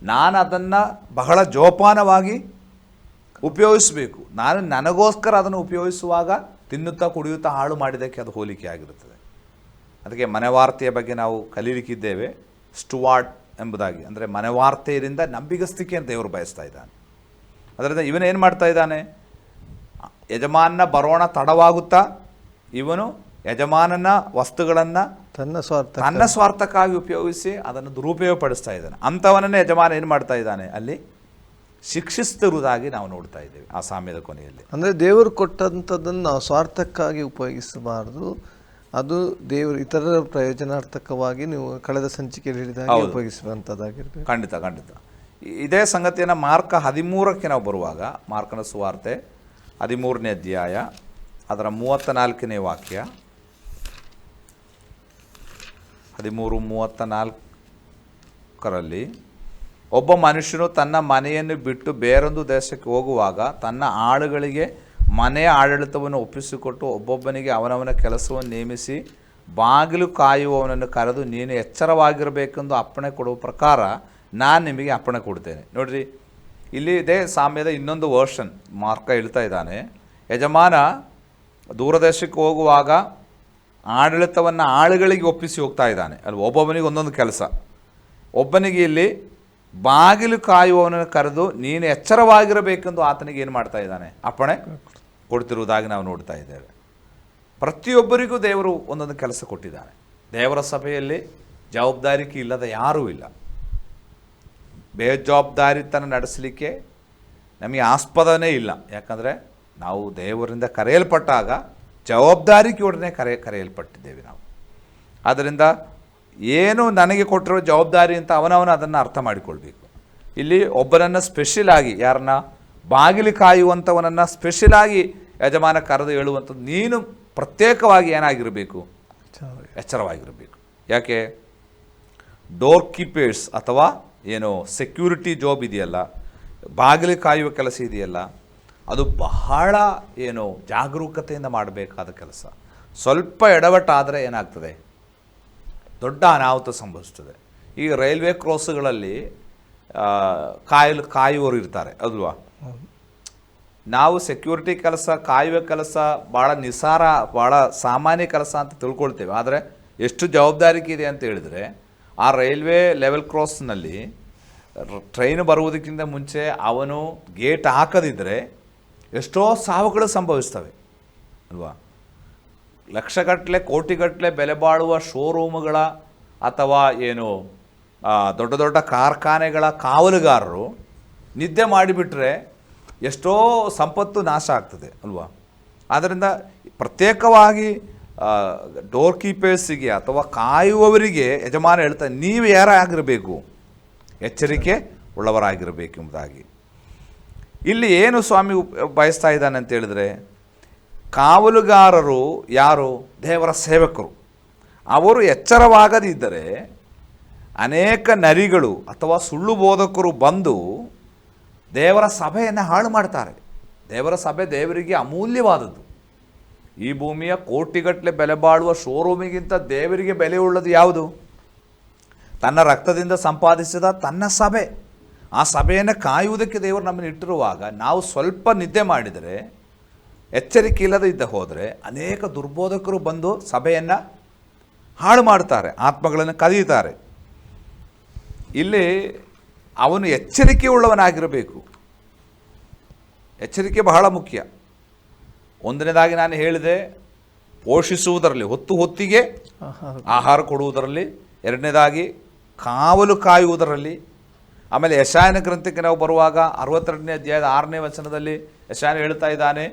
ನಾನು ಅದನ್ನು ಬಹಳ ಜೋಪಾನವಾಗಿ ಉಪಯೋಗಿಸಬೇಕು. ನಾನು ನನಗೋಸ್ಕರ ಅದನ್ನು ಉಪಯೋಗಿಸುವಾಗ ತಿನ್ನುತ್ತಾ ಕುಡಿಯುತ್ತಾ ಹಾಳು ಮಾಡಿದ್ದಕ್ಕೆ ಅದು ಹೋಲಿಕೆ ಆಗಿರುತ್ತದೆ. ಅದಕ್ಕೆ ಮನೆವಾರ್ತೆಯ ಬಗ್ಗೆ ನಾವು ಕಲೀಲಿಕ್ಕಿದ್ದೇವೆ, ಸ್ಟುವಾರ್ಡ್ ಎಂಬುದಾಗಿ. ಅಂದರೆ ಮನೆವಾರ್ತೆಯರಿಂದ ನಂಬಿಗಸ್ತಿಕೆಯನ್ನು ದೇವರು ಬಯಸ್ತಾ ಇದ್ದಾನೆ. ಅದರಿಂದ ಇವನೇನು ಮಾಡ್ತಾ ಇದ್ದಾನೆ? ಯಜಮಾನನ ಬರೋಣ ತಡವಾಗುತ್ತಾ ಇವನು ಯಜಮಾನನ ವಸ್ತುಗಳನ್ನು ತನ್ನ ಸ್ವಾರ್ಥಕ್ಕಾಗಿ ಉಪಯೋಗಿಸಿ ಅದನ್ನು ದುರುಪಯೋಗ ಪಡಿಸ್ತಾ ಇದ್ದಾನೆ. ಅಂಥವನನ್ನೇ ಯಜಮಾನ ಏನು ಮಾಡ್ತಾ ಇದ್ದಾನೆ? ಅಲ್ಲಿ ಶಿಕ್ಷಿಸ್ತಿರುವುದಾಗಿ ನಾವು ನೋಡ್ತಾ ಇದ್ದೇವೆ ಆ ಸಾಮ್ಯದ ಕೊನೆಯಲ್ಲಿ. ಅಂದರೆ ದೇವರು ಕೊಟ್ಟಂಥದ್ದನ್ನು ನಾವು ಸ್ವಾರ್ಥಕ್ಕಾಗಿ ಉಪಯೋಗಿಸಬಾರ್ದು. ಅದು ದೇವರು ಇತರರ ಪ್ರಯೋಜನಾರ್ಥಕವಾಗಿ ನೀವು ಕಳೆದ ಸಂಚಿಕೆಯಲ್ಲಿ ಹೇಳಿದಾಗ ಉಪಯೋಗಿಸುವಂಥದ್ದಾಗಿರ್ಬೇಕು. ಖಂಡಿತ. ಇದೇ ಸಂಗತಿಯನ್ನು ಮಾರ್ಕ 13ಕ್ಕೆ ನಾವು ಬರುವಾಗ, ಮಾರ್ಕನ ಸುವಾರ್ತೆ 13ನೇ ಅಧ್ಯಾಯ ಅದರ 34ನೇ ವಾಕ್ಯ, 13:34ರಲ್ಲಿ, ಒಬ್ಬ ಮನುಷ್ಯನು ತನ್ನ ಮನೆಯನ್ನು ಬಿಟ್ಟು ಬೇರೊಂದು ದೇಶಕ್ಕೆ ಹೋಗುವಾಗ ತನ್ನ ಆಳುಗಳಿಗೆ ಮನೆಯ ಆಡಳಿತವನ್ನು ಒಪ್ಪಿಸಿಕೊಟ್ಟು ಒಬ್ಬೊಬ್ಬನಿಗೆ ಅವನವನ ಕೆಲಸವನ್ನು ನೇಮಿಸಿ ಬಾಗಿಲು ಕಾಯುವವನನ್ನು ಕರೆದು ನೀನು ಎಚ್ಚರವಾಗಿರಬೇಕೆಂದು ಅಪ್ಪಣೆ ಕೊಡುವ ಪ್ರಕಾರ ನಾನು ನಿಮಗೆ ಅಪ್ಪಣೆ ಕೊಡ್ತೇನೆ. ನೋಡ್ರಿ, ಇಲ್ಲಿ ಇದೇ ಸಾಮ್ಯದ ಇನ್ನೊಂದು ವರ್ಷನ್ ಮಾರ್ಕ ಹೇಳ್ತಾ ಇದ್ದಾನೆ. ಯಜಮಾನ ದೂರದೇಶಕ್ಕೆ ಹೋಗುವಾಗ ಆಡಳಿತವನ್ನು ಆಳುಗಳಿಗೆ ಒಪ್ಪಿಸಿ ಹೋಗ್ತಾ ಇದ್ದಾನೆ. ಅಲ್ಲಿ ಒಬ್ಬೊಬ್ಬನಿಗೆ ಒಂದೊಂದು ಕೆಲಸ. ಒಬ್ಬನಿಗೆ ಇಲ್ಲಿ ಬಾಗಿಲು ಕಾಯುವವನನ್ನು ಕರೆದು ನೀನು ಎಚ್ಚರವಾಗಿರಬೇಕೆಂದು ಆತನಿಗೆ ಏನು ಮಾಡ್ತಾ ಇದ್ದಾನೆ? ಅಪ್ಪಣೆ ಕೊಡ್ತಿರುವುದಾಗಿ ನಾವು ನೋಡ್ತಾ ಇದ್ದೇವೆ. ಪ್ರತಿಯೊಬ್ಬರಿಗೂ ದೇವರು ಒಂದೊಂದು ಕೆಲಸ ಕೊಟ್ಟಿದ್ದಾನೆ. ದೇವರ ಸಭೆಯಲ್ಲಿ ಜವಾಬ್ದಾರಿಕೆ ಇಲ್ಲದ ಯಾರೂ ಇಲ್ಲ. ಬೇಜವಾಬ್ದಾರಿತನ ನಡೆಸಲಿಕ್ಕೆ ನಮಗೆ ಆಸ್ಪದನೇ ಇಲ್ಲ. ಯಾಕಂದರೆ ನಾವು ದೇವರಿಂದ ಕರೆಯಲ್ಪಟ್ಟಾಗ ಜವಾಬ್ದಾರಿಕೆಯೊಡನೆ ಕರೆಯಲ್ಪಟ್ಟಿದ್ದೇವೆ ನಾವು. ಆದ್ದರಿಂದ ಏನು ನನಗೆ ಕೊಟ್ಟಿರೋ ಜವಾಬ್ದಾರಿ ಅಂತ ಅವನವನು ಅದನ್ನು ಅರ್ಥ ಮಾಡಿಕೊಳ್ಬೇಕು. ಇಲ್ಲಿ ಒಬ್ಬನನ್ನು ಸ್ಪೆಷಲ್ ಆಗಿ, ಯಾರನ್ನ ಬಾಗಿಲು ಕಾಯುವಂಥವನನ್ನು ಸ್ಪೆಷಲ್ ಆಗಿ ಯಜಮಾನ ಕರೆದು ಹೇಳುವಂಥದ್ದು, ನೀನು ಪ್ರತ್ಯೇಕವಾಗಿ ಏನಾಗಿರಬೇಕು, ಎಚ್ಚರವಾಗಿರಬೇಕು. ಯಾಕೆ? ಡೋರ್ ಕೀಪರ್ಸ್ ಅಥವಾ ಏನು ಸೆಕ್ಯೂರಿಟಿ ಜಾಬ್ ಇದೆಯಲ್ಲ, ಬಾಗಿಲು ಕಾಯುವ ಕೆಲಸ ಇದೆಯಲ್ಲ, ಅದು ಬಹಳ ಏನು ಜಾಗರೂಕತೆಯಿಂದ ಮಾಡಬೇಕಾದ ಕೆಲಸ. ಸ್ವಲ್ಪ ಎಡವಟ್ಟಾದರೆ ಏನಾಗ್ತದೆ, ದೊಡ್ಡ ಅನಾಹುತ ಸಂಭವಿಸ್ತದೆ. ಈಗ ರೈಲ್ವೆ ಕ್ರಾಸ್ಗಳಲ್ಲಿ ಕಾಯುವವರು ಇರ್ತಾರೆ ಅಲ್ವಾ. ನಾವು ಸೆಕ್ಯೂರಿಟಿ ಕೆಲಸ, ಕಾಯುವ ಕೆಲಸ ಭಾಳ ನಿಸಾರ, ಭಾಳ ಸಾಮಾನ್ಯ ಕೆಲಸ ಅಂತ ತಿಳ್ಕೊಳ್ತೇವೆ. ಆದರೆ ಎಷ್ಟು ಜವಾಬ್ದಾರಿಕೆ ಇದೆ ಅಂತ ಹೇಳಿದರೆ, ಆ ರೈಲ್ವೆ ಲೆವೆಲ್ ಕ್ರಾಸ್ನಲ್ಲಿ ಟ್ರೈನ್ ಬರುವುದಕ್ಕಿಂತ ಮುಂಚೆ ಅವನು ಗೇಟ್ ಹಾಕದಿದ್ದರೆ ಎಷ್ಟೋ ಸಾವುಗಳು ಸಂಭವಿಸ್ತವೆ ಅಲ್ವಾ. ಲಕ್ಷಗಟ್ಟಲೆ ಕೋಟಿಗಟ್ಟಲೆ ಬೆಲೆ ಬಾಳುವ ಶೋರೂಮ್ಗಳ ಅಥವಾ ಏನು ದೊಡ್ಡ ದೊಡ್ಡ ಕಾರ್ಖಾನೆಗಳ ಕಾವಲುಗಾರರು ನಿದ್ದೆ ಮಾಡಿಬಿಟ್ರೆ ಎಷ್ಟೋ ಸಂಪತ್ತು ನಾಶ ಆಗ್ತದೆ ಅಲ್ವಾ. ಆದ್ದರಿಂದ ಪ್ರತ್ಯೇಕವಾಗಿ ಡೋರ್ ಕೀಪರ್ಸಿಗೆ ಅಥವಾ ಕಾಯುವವರಿಗೆ ಯಜಮಾನ ಹೇಳ್ತಾರೆ, ನೀವು ಯಾರಾಗಿರಬೇಕು, ಎಚ್ಚರಿಕೆ ಉಳ್ಳವರಾಗಿರಬೇಕು ಎಂಬುದಾಗಿ. ಇಲ್ಲಿ ಏನು ಸ್ವಾಮಿ ಬಯಸ್ತಾ ಇದ್ದಾನೆ ಅಂತ ಹೇಳಿದ್ರೆ, ಕಾವಲುಗಾರರು ಯಾರು? ದೇವರ ಸೇವಕರು. ಅವರು ಎಚ್ಚರವಾಗದಿದ್ದರೆ ಅನೇಕ ನರಿಗಳು ಅಥವಾ ಸುಳ್ಳು ಬೋಧಕರು ಬಂದು ದೇವರ ಸಭೆಯನ್ನು ಹಾಳು ಮಾಡ್ತಾರೆ. ದೇವರ ಸಭೆ ದೇವರಿಗೆ ಅಮೂಲ್ಯವಾದದ್ದು. ಈ ಭೂಮಿಯ ಕೋಟಿಗಟ್ಟಲೆ ಬೆಲೆ ಬಾಳುವ ಶೋರೂಮಿಗಿಂತ ದೇವರಿಗೆ ಬೆಲೆ ಉಳ್ಳದು ಯಾವುದು? ತನ್ನ ರಕ್ತದಿಂದ ಸಂಪಾದಿಸಿದ ತನ್ನ ಸಭೆ. ಆ ಸಭೆಯನ್ನು ಕಾಯುವುದಕ್ಕೆ ದೇವರು ನಮ್ಮನ್ನು ಇಟ್ಟಿರುವಾಗ ನಾವು ಸ್ವಲ್ಪ ನಿದ್ದೆ ಮಾಡಿದರೆ, ಎಚ್ಚರಿಕೆ ಇಲ್ಲದೆ ಇದ್ದ ಹೋದರೆ ಅನೇಕ ದುರ್ಬೋಧಕರು ಬಂದು ಸಭೆಯನ್ನು ಹಾಳು ಮಾಡ್ತಾರೆ, ಆತ್ಮಗಳನ್ನು ಕದೀತಾರೆ. ಇಲ್ಲಿ ಅವನು ಎಚ್ಚರಿಕೆ ಉಳ್ಳವನಾಗಿರಬೇಕು. ಎಚ್ಚರಿಕೆ ಬಹಳ ಮುಖ್ಯ. ಒಂದನೇದಾಗಿ ನಾನು ಹೇಳಿದೆ, ಪೋಷಿಸುವುದರಲ್ಲಿ, ಹೊತ್ತಿಗೆ ಆಹಾರ ಕೊಡುವುದರಲ್ಲಿ. ಎರಡನೇದಾಗಿ ಕಾವಲು ಕಾಯುವುದರಲ್ಲಿ. ಆಮೇಲೆ ಯೆಶಾಯನ ಗ್ರಂಥಕ್ಕೆ ನಾವು ಬರುವಾಗ 62ನೇ ಅಧ್ಯಾಯದ 6ನೇ ವಚನದಲ್ಲಿ ಯೆಶಾಯನ ಹೇಳ್ತಾ ಇದ್ದಾನೆ,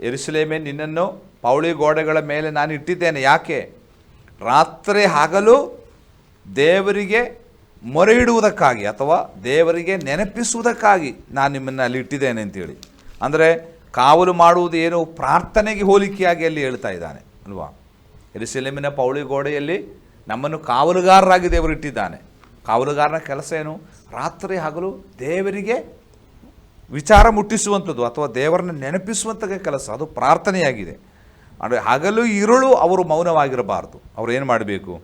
ಯೆರೂಸಲೇಮೇ, ನಿನ್ನನ್ನು ಪೌಳಿ ಗೋಡೆಗಳ ಮೇಲೆ ನಾನು ಇಟ್ಟಿದ್ದೇನೆ. ಯಾಕೆ? ರಾತ್ರಿ ಹಗಲು ದೇವರಿಗೆ ಮೊರೆ ಇಡುವುದಕ್ಕಾಗಿ ಅಥವಾ ದೇವರಿಗೆ ನೆನಪಿಸುವುದಕ್ಕಾಗಿ ನಾನು ನಿಮ್ಮನ್ನು ಅಲ್ಲಿ ಇಟ್ಟಿದ್ದೇನೆ ಅಂತೇಳಿ. ಅಂದರೆ ಕಾವಲು ಮಾಡುವುದು ಏನು? ಪ್ರಾರ್ಥನೆಗೆ ಹೋಲಿಕೆಯಾಗಿ ಅಲ್ಲಿ ಹೇಳ್ತಾ ಇದ್ದಾನೆ ಅಲ್ವಾ. ಯೆರೂಸಲೇಮಿನ ಪೌಳಿ ಗೋಡೆಯಲ್ಲಿ ನಮ್ಮನ್ನು ಕಾವಲುಗಾರರಾಗಿ ದೇವರು ಇಟ್ಟಿದ್ದಾನೆ. ಕಾವಲುಗಾರನ ಕೆಲಸ ಏನು? ರಾತ್ರಿ ಹಗಲು ದೇವರಿಗೆ ವಿಚಾರ ಮುಟ್ಟಿಸುವಂಥದ್ದು ಅಥವಾ ದೇವರನ್ನು ನೆನಪಿಸುವಂಥ ಕೆಲಸ, ಅದು ಪ್ರಾರ್ಥನೆಯಾಗಿದೆ. ಅಂದರೆ ಹಗಲು ಇರುಳು ಅವರು ಮೌನವಾಗಿರಬಾರ್ದು. ಅವರು ಏನು ಮಾಡಬೇಕು?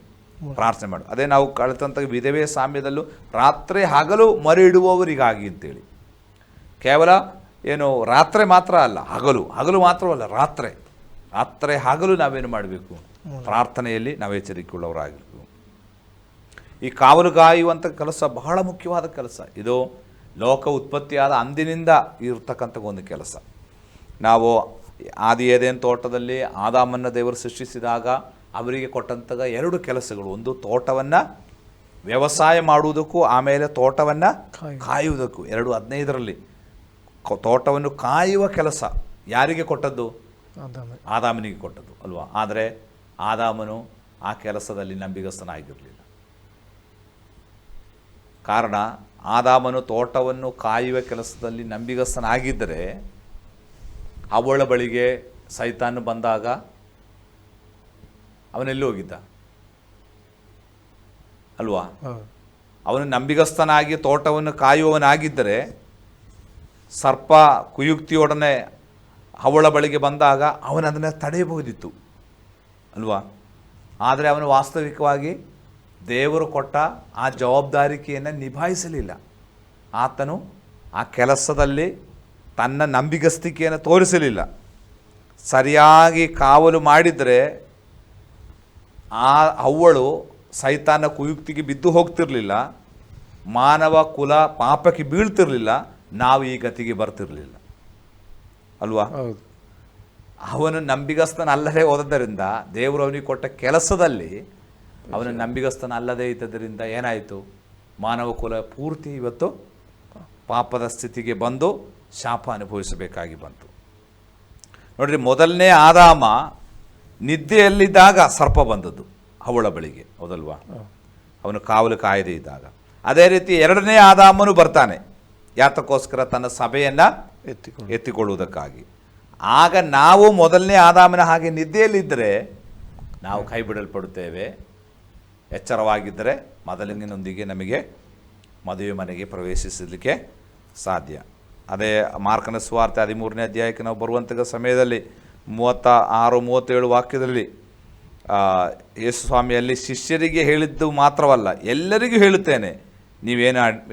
ಪ್ರಾರ್ಥನೆ ಮಾಡು. ಅದೇ ನಾವು ಕಳೆದಂಥ ವಿಧವೆ ಸಾಮ್ಯದಲ್ಲೂ ರಾತ್ರಿ ಹಗಲು ಮೊರೆ ಇಡುವವರಿಗಾಗಿ ಅಂತೇಳಿ. ಕೇವಲ ಏನು ರಾತ್ರಿ ಮಾತ್ರ ಅಲ್ಲ, ಹಗಲು ಮಾತ್ರವಲ್ಲ, ರಾತ್ರಿ ಹಗಲು ನಾವೇನು ಮಾಡಬೇಕು? ಪ್ರಾರ್ಥನೆಯಲ್ಲಿ ನಾವು ಎಚ್ಚರಿಕೆಯುಳ್ಳವರಾಗಬೇಕು. ಈ ಕಾವಲು ಕಾಯುವಂಥ ಕೆಲಸ ಬಹಳ ಮುಖ್ಯವಾದ ಕೆಲಸ. ಇದು ಲೋಕ ಉತ್ಪತ್ತಿಯಾದ ಅಂದಿನಿಂದ ಇರತಕ್ಕಂಥ ಒಂದು ಕೆಲಸ. ನಾವು ಆದಿ ಏದೆನ್ ತೋಟದಲ್ಲಿ ಆದಾಮನ್ನ ದೇವರು ಸೃಷ್ಟಿಸಿದಾಗ ಅವರಿಗೆ ಕೊಟ್ಟಂಥ 2 ಕೆಲಸಗಳು. ಒಂದು ತೋಟವನ್ನು ವ್ಯವಸಾಯ ಮಾಡುವುದಕ್ಕೂ, ಆಮೇಲೆ ತೋಟವನ್ನು ಕಾಯುವುದಕ್ಕೂ. 2:15 ತೋಟವನ್ನು ಕಾಯುವ ಕೆಲಸ ಯಾರಿಗೆ ಕೊಟ್ಟದ್ದು? ಆದಾಮನಿಗೆ ಕೊಟ್ಟದ್ದು ಅಲ್ವಾ. ಆದರೆ ಆದಾಮನು ಆ ಕೆಲಸದಲ್ಲಿ ನಂಬಿಗಸ್ತನಾಗಿರಲಿಲ್ಲ. ಕಾರಣ, ಆದಾಮನು ತೋಟವನ್ನು ಕಾಯುವ ಕೆಲಸದಲ್ಲಿ ನಂಬಿಗಸ್ತನಾಗಿದ್ದರೆ ಅವಳ ಬಳಿಗೆ ಸೈತಾನ್ ಬಂದಾಗ ಅವನೆಲ್ಲಿ ಹೋಗಿದ್ದ ಅಲ್ವಾ. ಅವನು ನಂಬಿಗಸ್ತನಾಗಿ ತೋಟವನ್ನು ಕಾಯುವವನಾಗಿದ್ದರೆ ಸರ್ಪ ಕುಯುಕ್ತಿಯೊಡನೆ ಅವಳ ಬಳಿಗೆ ಬಂದಾಗ ಅವನದನ್ನು ತಡೆಯಬಹುದಿತ್ತು ಅಲ್ವಾ. ಆದರೆ ಅವನು ವಾಸ್ತವಿಕವಾಗಿ ದೇವರು ಕೊಟ್ಟ ಆ ಜವಾಬ್ದಾರಿಕೆಯನ್ನು ನಿಭಾಯಿಸಲಿಲ್ಲ. ಆತನು ಆ ಕೆಲಸದಲ್ಲಿ ತನ್ನ ನಂಬಿಗಸ್ತಿಕೆಯನ್ನು ತೋರಿಸಲಿಲ್ಲ. ಸರಿಯಾಗಿ ಕಾವಲು ಮಾಡಿದರೆ ಆ ಅವಳು ಸೈತಾನ ಕುಯುಕ್ತಿಗೆ ಬಿದ್ದು ಹೋಗ್ತಿರಲಿಲ್ಲ, ಮಾನವ ಕುಲ ಪಾಪಕ್ಕೆ ಬೀಳ್ತಿರಲಿಲ್ಲ, ನಾವು ಈ ಗತಿಗೆ ಬರ್ತಿರಲಿಲ್ಲ ಅಲ್ವಾ. ಅವನು ನಂಬಿಗಸ್ತನಲ್ಲದೆ ಹೋದದ್ದರಿಂದ ದೇವರು ಅವನಿಗೆ ಕೊಟ್ಟ ಕೆಲಸದಲ್ಲಿ ಅವನು ನಂಬಿಗಸ್ತನಲ್ಲದೆ ಇದ್ದದರಿಂದ ಏನಾಯಿತು? ಮಾನವ ಕುಲ ಪೂರ್ತಿ ಇವತ್ತು ಪಾಪದ ಸ್ಥಿತಿಗೆ ಬಂದು ಶಾಪ ಅನುಭವಿಸಬೇಕಾಗಿ ಬಂತು. ನೋಡ್ರಿ, ಮೊದಲನೇ ಆದಾಮ ನಿದ್ದೆಯಲ್ಲಿದ್ದಾಗ ಸರ್ಪ ಬಂದದ್ದು ಅವಳ ಬಳಿಗೆ, ಹೌದಲ್ವಾ. ಅವನು ಕಾವಲು ಕಾಯದೇ ಇದ್ದಾಗ. ಅದೇ ರೀತಿ ಎರಡನೇ ಆದಾಮನು ಬರ್ತಾನೆ, ಯಾತಕ್ಕೋಸ್ಕರ? ತನ್ನ ಸಭೆಯನ್ನು ಎತ್ತಿಕೊಳ್ಳುವುದಕ್ಕಾಗಿ. ಆಗ ನಾವು ಮೊದಲನೇ ಆದಾಮನ ಹಾಗೆ ನಿದ್ದೆಯಲ್ಲಿದ್ದರೆ ನಾವು ಕೈ ಬಿಡಲ್ಪಡುತ್ತೇವೆ. ಎಚ್ಚರವಾಗಿದ್ದರೆ ಮೊದಲಿನೊಂದಿಗೆ ನಮಗೆ ಮದುವೆ ಮನೆಗೆ ಪ್ರವೇಶಿಸಲಿಕ್ಕೆ ಸಾಧ್ಯ. ಅದೇ ಮಾರ್ಕನ ಸುವಾರ್ತೆ 13ನೇ ಅಧ್ಯಾಯಕ್ಕೆ ನಾವು ಬರುವಂಥ ಸಮಯದಲ್ಲಿ 36-37 ವಾಕ್ಯದಲ್ಲಿ ಯೇಸು ಸ್ವಾಮಿಯಲ್ಲಿ ಶಿಷ್ಯರಿಗೆ ಹೇಳಿದ್ದು ಮಾತ್ರವಲ್ಲ, ಎಲ್ಲರಿಗೂ ಹೇಳುತ್ತೇನೆ,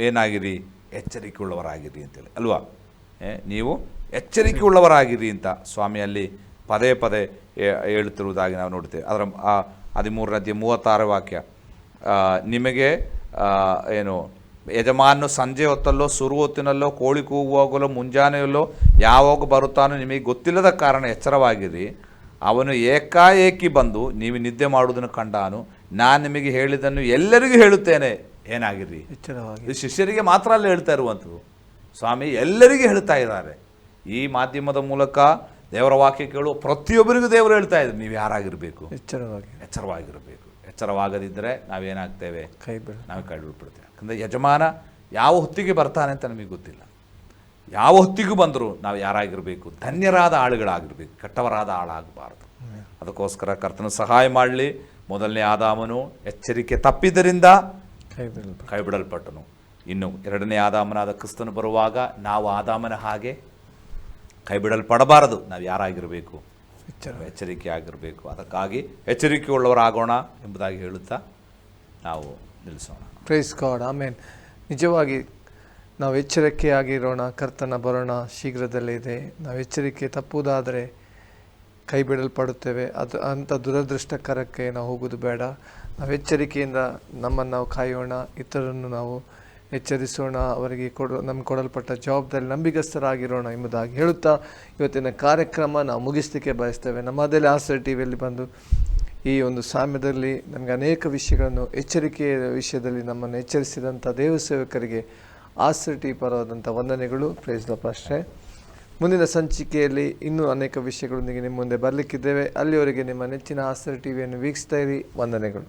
ಏನಾಗಿರಿ, ಎಚ್ಚರಿಕೆಯುಳ್ಳವರಾಗಿರಿ ಅಂತೇಳಿ ಅಲ್ವಾ. ನೀವು ಎಚ್ಚರಿಕೆಯುಳ್ಳವರಾಗಿರಿ ಅಂತ ಸ್ವಾಮಿಯಲ್ಲಿ ಪದೇ ಪದೇ ಹೇಳುತ್ತಿರುವುದಾಗಿ ನಾವು ನೋಡ್ತೇವೆ. ಅದರ 13ನೇ ಅಧ್ಯಾಯ 36 ವಾಕ್ಯ, ನಿಮಗೆ ಯಜಮಾನನು ಸಂಜೆ ಹೊತ್ತಲ್ಲೋ ಸುರು ಹೊತ್ತಿನಲ್ಲೋ ಕೋಳಿ ಕೂಗುವಾಗಲೋ ಮುಂಜಾನೆಯಲ್ಲೋ ಯಾವಾಗ ಬರುತ್ತಾನೋ ನಿಮಗೆ ಗೊತ್ತಿಲ್ಲದ ಕಾರಣ ಎಚ್ಚರವಾಗಿರಿ. ಅವನು ಏಕಾಏಕಿ ಬಂದು ನೀವು ನಿದ್ದೆ ಮಾಡುವುದನ್ನು ಕಂಡಾನು. ನಾನು ನಿಮಗೆ ಹೇಳಿದ್ದನ್ನು ಎಲ್ಲರಿಗೂ ಹೇಳುತ್ತೇನೆ, ಏನಾಗಿರಿ, ಇದು ಶಿಷ್ಯರಿಗೆ ಮಾತ್ರ ಅಲ್ಲ ಹೇಳ್ತಾ ಇರುವಂಥದ್ದು, ಸ್ವಾಮಿ ಎಲ್ಲರಿಗೂ ಹೇಳ್ತಾ ಇದ್ದಾರೆ. ಈ ಮಾಧ್ಯಮದ ಮೂಲಕ ದೇವರ ವಾಕ್ಯ ಕೇಳುವ ಪ್ರತಿಯೊಬ್ಬರಿಗೂ ದೇವರು ಹೇಳ್ತಾ ಇದ್ದಾರೆ, ನೀವು ಯಾರಾಗಿರಬೇಕು, ಎಚ್ಚರವಾಗಿರಬೇಕು. ಎಚ್ಚರವಾಗದಿದ್ದರೆ ನಾವೇನಾಗ್ತೇವೆ, ನಾವು ಕೈ ಬಿಡ್ಬಿಡ್ತೇವೆ. ಯಾಕಂದರೆ ಯಜಮಾನ ಯಾವ ಹೊತ್ತಿಗೆ ಬರ್ತಾನೆ ಅಂತ ನಮಗೆ ಗೊತ್ತಿಲ್ಲ. ಯಾವ ಹೊತ್ತಿಗೂ ಬಂದರೂ ನಾವು ಯಾರಾಗಿರಬೇಕು, ಧನ್ಯರಾದ ಆಳುಗಳಾಗಿರ್ಬೇಕು, ಕೆಟ್ಟವರಾದ ಆಳಾಗಬಾರ್ದು. ಅದಕ್ಕೋಸ್ಕರ ಕರ್ತನ ಸಹಾಯ ಮಾಡಲಿ. ಮೊದಲನೇ ಆದಾಮನು ಎಚ್ಚರಿಕೆ ತಪ್ಪಿದ್ದರಿಂದ ಕೈ ಬಿಡಲ್ಪಟ್ಟನು. ಇನ್ನು ಎರಡನೇ ಆದಾಮನಾದ ಕ್ರಿಸ್ತನು ಬರುವಾಗ ನಾವು ಆದಾಮನ ಹಾಗೆ ಕೈ ಬಿಡಲ್ಪಡಬಾರದು. ನಾವು ಯಾರಾಗಿರಬೇಕು, ಎಚ್ಚರಿಕೆ ಆಗಿರಬೇಕು. ಅದಕ್ಕಾಗಿ ಎಚ್ಚರಿಕೆಯುಳ್ಳವರಾಗೋಣ ಎಂಬುದಾಗಿ ಹೇಳುತ್ತಾ ನಾವು ನಿಲ್ಲಿಸೋಣ. ಪ್ರೈಸ್ ಗಾಡ್, ಆಮೇನ್. ನಿಜವಾಗಿ ನಾವು ಎಚ್ಚರಿಕೆಯಾಗಿರೋಣ. ಕರ್ತನ ಬರೋಣ ಶೀಘ್ರದಲ್ಲೇ ಇದೆ. ನಾವು ಎಚ್ಚರಿಕೆ ತಪ್ಪುವುದಾದರೆ ಕೈ ಬಿಡಲ್ಪಡುತ್ತೇವೆ. ಅಂಥ ದುರದೃಷ್ಟಕರಕ್ಕೆ ನಾವು ಹೋಗೋದು ಬೇಡ. ನಾವು ಎಚ್ಚರಿಕೆಯಿಂದ ನಮ್ಮನ್ನು ನಾವು ಕಾಯೋಣ, ಇತರರನ್ನು ನಾವು ಎಚ್ಚರಿಸೋಣ, ಅವರಿಗೆ ನಮ್ಗೆ ಕೊಡಲ್ಪಟ್ಟ ಜವಾಬ್ದಾರಿ ನಂಬಿಗಸ್ತರಾಗಿರೋಣ ಎಂಬುದಾಗಿ ಹೇಳುತ್ತಾ ಇವತ್ತಿನ ಕಾರ್ಯಕ್ರಮ ನಾವು ಮುಗಿಸಲಿಕ್ಕೆ ಬಯಸ್ತೇವೆ. ನಮ್ಮದಲ್ಲಿ ಆಸರೆ ಟಿವಿಯಲ್ಲಿ ಬಂದು ಈ ಒಂದು ಸಾಮ್ಯದಲ್ಲಿ ನಮಗೆ ಅನೇಕ ವಿಷಯಗಳನ್ನು, ಎಚ್ಚರಿಕೆಯ ವಿಷಯದಲ್ಲಿ ನಮ್ಮನ್ನು ಎಚ್ಚರಿಸಿದಂಥ ದೇವಸೇವಕರಿಗೆ ಆಸರೆ ಟಿವಿ ಪರವಾದಂಥ ವಂದನೆಗಳು. Praise the pastor. ಮುಂದಿನ ಸಂಚಿಕೆಯಲ್ಲಿ ಇನ್ನೂ ಅನೇಕ ವಿಷಯಗಳೊಂದಿಗೆ ನಿಮ್ಮ ಮುಂದೆ ಬರಲಿಕ್ಕಿದ್ದೇವೆ. ಅಲ್ಲಿವರೆಗೆ ನಿಮ್ಮ ನೆಚ್ಚಿನ ಆಸರೆ ಟಿವಿಯನ್ನು ವೀಕ್ಷಿಸ್ತಾ ಇರಿ. ವಂದನೆಗಳು.